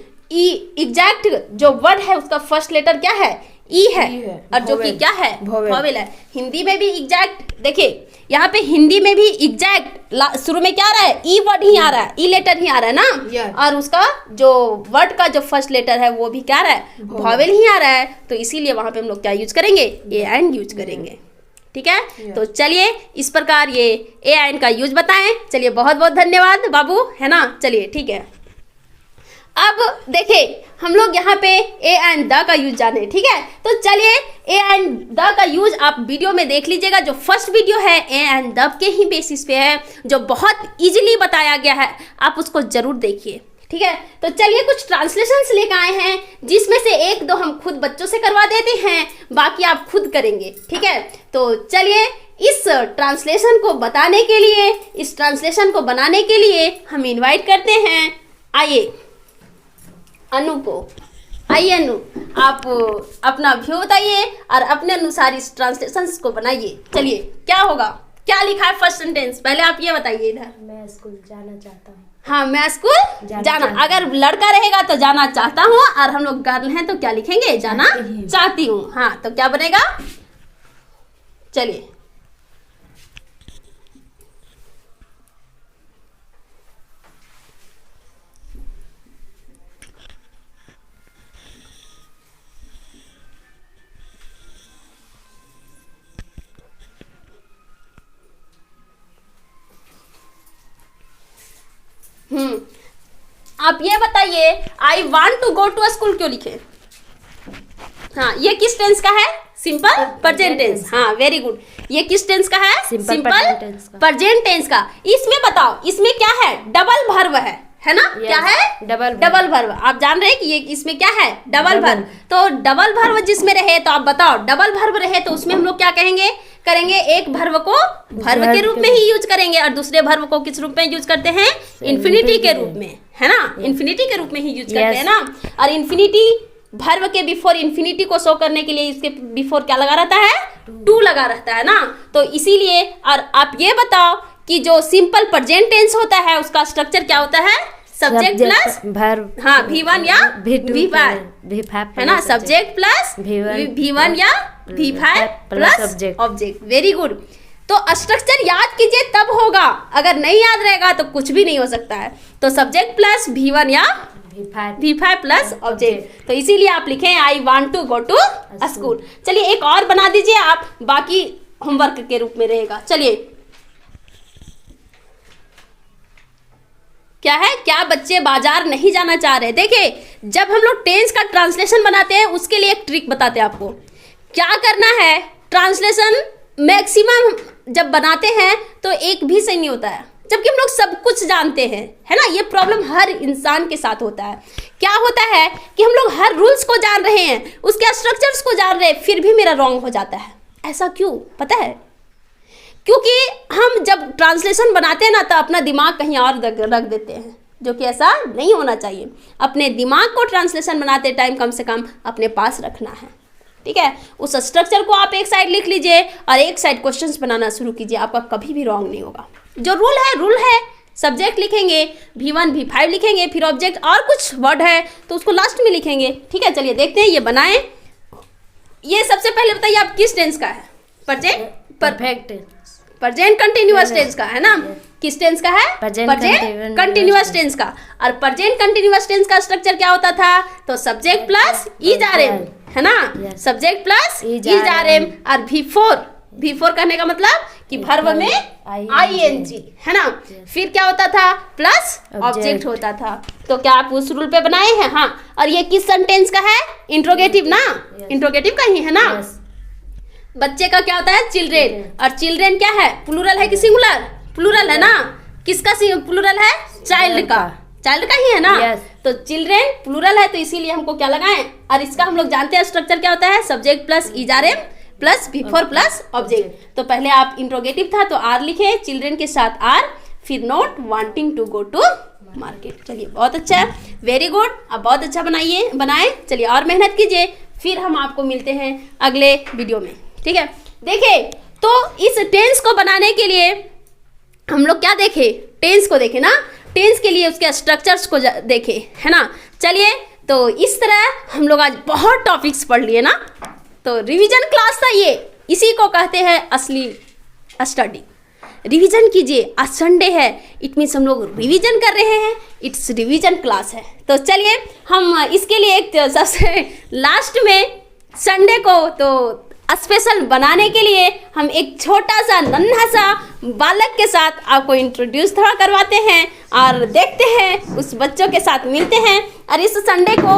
एग्जैक्ट जो वर्ड है उसका फर्स्ट लेटर क्या है, ई है, और जो कि क्या है, वॉवेल है। हिंदी में भी एग्जैक्ट, देखिए यहाँ पे हिंदी में भी एग्जैक्ट शुरू में क्या आ रहा है, ई वर्ड ही आ रहा है, ई लेटर ही आ रहा है ना, और उसका जो वर्ड का जो फर्स्ट लेटर है वो भी क्या आ रहा है, वॉवेल ही आ रहा है। तो इसीलिए वहां पे हम लोग क्या यूज करेंगे, ए एंड यूज करेंगे। ठीक है, तो चलिए इस प्रकार ये ए एंड का यूज बताएं। चलिए बहुत बहुत धन्यवाद बाबू, है ना। चलिए ठीक है, अब देखिए हम लोग यहाँ पे ए एंड द का यूज जाने, ठीक है। तो चलिए ए एंड द का यूज आप वीडियो में देख लीजिएगा। जो फर्स्ट वीडियो है ए एंड द के ही बेसिस पे है, जो बहुत इजीली बताया गया है, आप उसको जरूर देखिए, ठीक है। तो चलिए कुछ ट्रांसलेशंस लेकर आए हैं, जिसमें से एक दो हम खुद बच्चों से करवा देते हैं, बाकी आप खुद करेंगे, ठीक है। तो चलिए इस ट्रांसलेशन को बताने के लिए, इस ट्रांसलेशन को बनाने के लिए हम इनवाइट करते हैं, आइए अनु को। आइए अनु, आप अपना व्यू बताइए और अपने अनुसार इस ट्रांसलेशंस को बनाइए। चलिए क्या होगा, क्या लिखा है फर्स्ट सेंटेंस, पहले आप ये बताइए इधर। मैं स्कूल जाना चाहता हूँ। हाँ मैं स्कूल जाना, अगर लड़का रहेगा तो जाना चाहता हूँ, और हम लोग गर्ल हैं तो क्या लिखेंगे, जाना चाहती हूँ। हाँ तो क्या बनेगा, चलिए आप ये बताइए, I want to go to school क्यों लिखे। हाँ ये किस टेंस का है, सिंपल प्रेजेंट टेंस। हाँ वेरी गुड, ये किस टेंस का है, सिंपल प्रेजेंट टेंस का। इसमें बताओ, इसमें क्या है, डबल वर्ब है ना, क्या है, डबल वर्ब। आप जान रहे हैं कि ये इसमें क्या है, डबल वर्ब। तो डबल वर्ब जिसमें रहे, तो आप बताओ डबल वर्ब रहे तो उसमें हम लोग क्या करेंगे, एक वर्ब को वर्ब के रूप में ही यूज करेंगे, और दूसरे वर्ब को किस रूप में यूज करते हैं, इन्फिनिटी के रूप में, है ना, इन्फिनिटी के रूप में ही यूज करते हैं ना। और इन्फिनिटी वर्ब के बिफोर इन्फिनिटी को शो करने के लिए इसके बिफोर क्या लगा रहता है, टू लगा रहता है ना। तो इसीलिए, और आप ये बताओ कि जो सिंपल प्रेजेंट टेंस होता है उसका स्ट्रक्चर क्या होता है, सब्जेक्ट प्लस वर्ब। हाँ V1 या V5 है ना, सब्जेक्ट प्लस V1 या V5 plus object. Very good. तो स्ट्रक्चर याद कीजिए तब होगा, अगर नहीं याद रहेगा तो कुछ भी नहीं हो सकता है। तो सब्जेक्ट प्लस V1 या V5 प्लस ऑब्जेक्ट। तो इसीलिए आप लिखें I want to go to school. चलिए एक और बना दीजिए आप, बाकी होमवर्क के रूप में रहेगा। चलिए क्या है, क्या बच्चे बाजार नहीं जाना चाह रहे। देखिए जब हम लोग टेंस का ट्रांसलेशन बनाते हैं उसके लिए एक ट्रिक बताते हैं आपको। क्या करना है, ट्रांसलेशन मैक्सिमम जब बनाते हैं तो एक भी सही नहीं होता है, जबकि हम लोग सब कुछ जानते हैं, है ना। ये प्रॉब्लम हर इंसान के साथ होता है। क्या होता है कि हम लोग हर रूल्स को जान रहे हैं, उसके स्ट्रक्चर्स को जान रहे हैं, फिर भी मेरा रॉन्ग हो जाता है। ऐसा क्यों पता है, क्योंकि हम जब ट्रांसलेशन बनाते हैं ना तो अपना दिमाग कहीं और रख देते हैं, जो कि ऐसा नहीं होना चाहिए। अपने दिमाग को ट्रांसलेशन बनाते टाइम कम से कम अपने पास रखना है, ठीक है। उस स्ट्रक्चर को आप एक साइड लिख लीजिए और एक साइड क्वेश्चंस बनाना शुरू कीजिए, आपका कभी भी रॉन्ग नहीं होगा। जो रूल है सब्जेक्ट लिखेंगे, V1 V5 लिखेंगे, फिर ऑब्जेक्ट और कुछ वर्ड है तो उसको लास्ट में लिखेंगे, ठीक है। चलिए देखते हैं, ये बनाएं। ये सबसे पहले बताइए आप किस टेंस का है, परफेक्ट प्रेजेंट कंटिन्यूअस टेंस का है ना। किस टेंस का है, प्रेजेंट कंटिन्यूअस टेंस का। और प्रेजेंट कंटिन्यूअस टेंस का स्ट्रक्चर क्या होता था, तो सब्जेक्ट प्लस ER है ना, सब्जेक्ट प्लस ER। और V4 कहने का मतलब कि वर्ब में ing है ना, फिर क्या होता था प्लस ऑब्जेक्ट होता था। तो क्या आप उस रूल पे बनाए हैं? हाँ। और ये किस सेंटेंस का है? इंट्रोगेटिव ना, इंट्रोगेटिव का ही है ना। बच्चे का क्या होता है? चिल्ड्रेन। और चिल्ड्रेन क्या है? प्लूरल है कि सिंगुलर? प्लूरल है ना। किसका प्लूरल है? चाइल्ड का, चाइल्ड का ही है ना। तो चिल्ड्रेन प्लूरल है तो इसीलिए हमको क्या लगाएं। और इसका हम लोग जानते हैं स्ट्रक्चर क्या होता है, subject plus is are am plus V four plus object. तो पहले आप इंट्रोगेटिव था तो आर लिखे, चिल्ड्रेन के साथ आर, फिर not wanting to go to market. चलिए बहुत अच्छा है, वेरी गुड। अब बहुत अच्छा बनाए। चलिए और मेहनत कीजिए, फिर हम आपको मिलते हैं अगले वीडियो में, ठीक है। देखिए तो इस टेंस को बनाने के लिए हम लोग क्या देखे? टेंस को देखे ना, टेंस के लिए उसके स्ट्रक्चर्स को देखे, है ना। चलिए तो इस तरह हम लोग आज बहुत टॉपिक्स पढ़ लिए ना। तो रिवीजन क्लास था ये, इसी को कहते हैं असली स्टडी। रिवीजन कीजिए, आज संडे है, इट मीन्स हम लोग रिवीजन कर रहे हैं, इट्स रिवीजन क्लास है। तो चलिए हम इसके लिए एक सबसे लास्ट में संडे को तो स्पेशल बनाने के लिए हम एक छोटा सा नन्हा सा बालक के साथ आपको इंट्रोड्यूस थोड़ा करवाते हैं और देखते हैं, उस बच्चों के साथ मिलते हैं और इस संडे को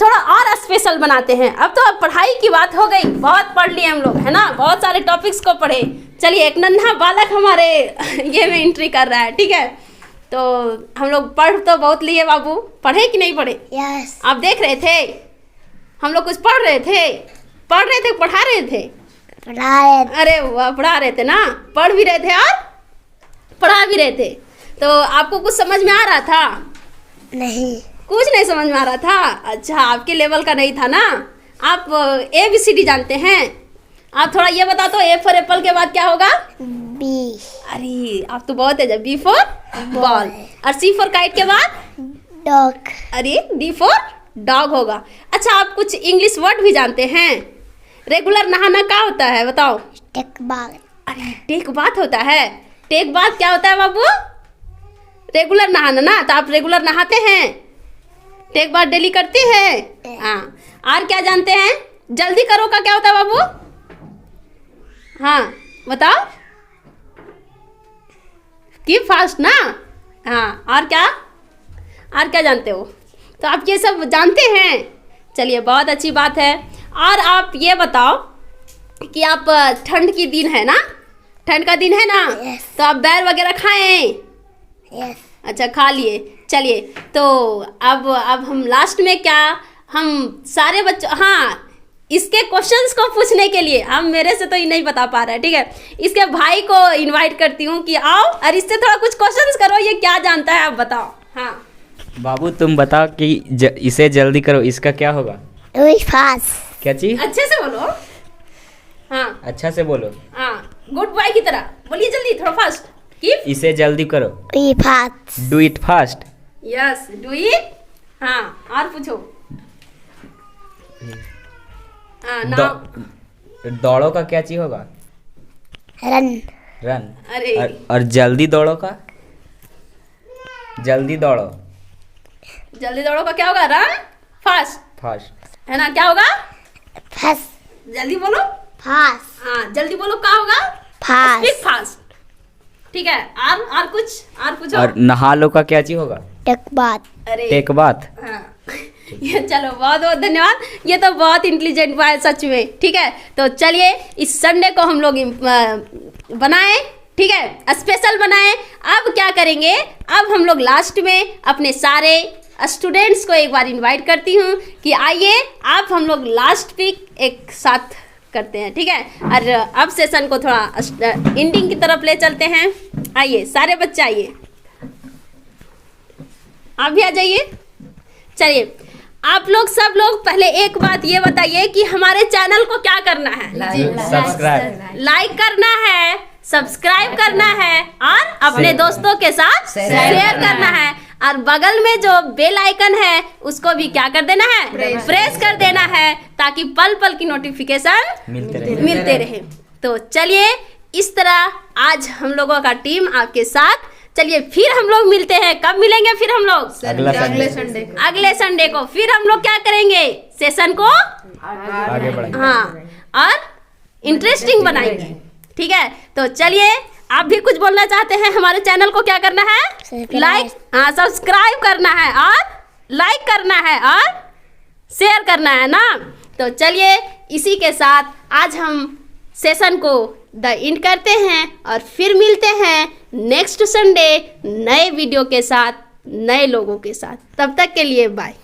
थोड़ा और स्पेशल बनाते हैं। अब तो अब पढ़ाई की बात हो गई, बहुत पढ़ लिए हम लोग, है ना, बहुत सारे टॉपिक्स को पढ़े। चलिए एक नन्हा बालक हमारे ये में एंट्री कर रहा है, ठीक है। तो हम लोग पढ़ तो बहुत लिए बाबू, पढ़े कि नहीं पढ़े? यस। आप देख रहे थे हम लोग कुछ पढ़ रहे थे, पढ़ा रहे थे? अरे वाह, पढ़ा रहे थे ना, पढ़ भी रहे थे और पढ़ा भी रहे थे। तो आपको कुछ समझ में आ रहा था? नहीं, कुछ नहीं समझ में आ रहा था। अच्छा, आपके लेवल का नहीं था ना। आप ABCD जानते हैं? आप थोड़ा ये बता दो, A फॉर एप्पल के बाद क्या होगा? बी। अरे आप तो बहुत है। B for ball. और C फॉर काइट के बाद? डॉग। अरे D फॉर डॉग होगा। अच्छा, आप कुछ इंग्लिश वर्ड भी जानते हैं? रेगुलर नहाना क्या होता है बताओ? Take bath. अरे टेक बाथ होता है। टेक बाथ क्या होता है बाबू? रेगुलर नहाना ना। तो आप रेगुलर नहाते हैं? टेक बाथ डेली करते हैं? हाँ। और क्या जानते हैं? जल्दी करो का क्या होता है बाबू? हाँ बताओ। कीप फास्ट ना। हाँ, और क्या जानते हो? तो आप ये सब जानते हैं। चलिए बहुत अच्छी बात है। और आप ये बताओ कि आप ठंड की दिन है ना, ठंड का दिन है ना। Yes. तो आप बैर वगैरह खाएं? यस। अच्छा, खा लिए। चलिए तो अब हम लास्ट में क्या, हम सारे बच्चों, हाँ, इसके क्वेश्चंस को पूछने के लिए हम मेरे से तो ये नहीं बता पा रहा है, ठीक है। इसके भाई को इनवाइट करती हूँ कि आओ और इससे थोड़ा कुछ क्वेश्चंस करो, ये क्या जानता है आप बताओ। हाँ बाबू तुम बताओ कि इसे जल्दी करो, इसका क्या होगा? फास्ट। क्या चीज? अच्छे से बोलो। हाँ अच्छा से बोलो। हाँ, गुड बॉय की तरह बोलिए, जल्दी थोड़ा फास्ट। कीप। इसे जल्दी करो। Fast. Do it fast. Yes, do it. हाँ, और पूछो। हाँ, नाउ। दौड़ो का क्या चीज होगा? रन। रन। अरे और जल्दी दौड़ो का? जल्दी दौड़ो। जल्दी दौड़ो का क्या होगा? रन फास्ट, फास्ट है ना। क्या होगा? फास्ट। जल्दी बोलो। फास्ट। हाँ, जल्दी बोलो, क्या होगा? फास्ट। Speak fast. ठीक है। और कुछ पूछो। और नहा लो का क्या चीज होगा? Take bath. अरे टेक बाथ। हाँ ये चलो, बहुत बहुत धन्यवाद। ये तो बहुत इंटेलिजेंट हुआ है सच में, ठीक है। तो चलिए इस संडे को हम लोग बनाए, ठीक है, स्पेशल बनाए। अब क्या करेंगे? अब हम लोग लास्ट में अपने सारे स्टूडेंट्स को एक बार इनवाइट करती हूँ कि आइए आप हम लोग लास्ट पिक एक साथ करते हैं, ठीक है। और अब सेशन को थोड़ा एंडिंग की तरफ ले चलते हैं। आइए सारे बच्चे आइए, आप भी आ जाइए। चलिए आप लोग सब लोग पहले एक बात ये बताइए कि हमारे चैनल को क्या करना है? सब्सक्राइब। लाइक करना है, सब्सक्राइब करना है और अपने दोस्तों के साथ शेयर करना है। और बगल में जो बेल आइकन है उसको भी क्या कर देना है? प्रेस कर देना है, ताकि पल पल की नोटिफिकेशन मिलते रहे। तो चलिए इस तरह आज हम लोगों का टीम आपके साथ। चलिए फिर हम लोग मिलते हैं। कब मिलेंगे फिर हम लोग? अगले संडे को फिर हम लोग क्या करेंगे? सेशन को आगे बढ़ेंगे। हाँ, और इंटरेस्टिंग बनाएंगे, ठीक है, तो चलिए आप भी कुछ बोलना चाहते हैं, हमारे चैनल को क्या करना है? लाइक, हाँ सब्सक्राइब करना है और लाइक करना है और शेयर करना है ना। तो चलिए इसी के साथ आज हम सेशन को द एंड करते हैं और फिर मिलते हैं नेक्स्ट संडे नए वीडियो के साथ, नए लोगों के साथ। तब तक के लिए बाय।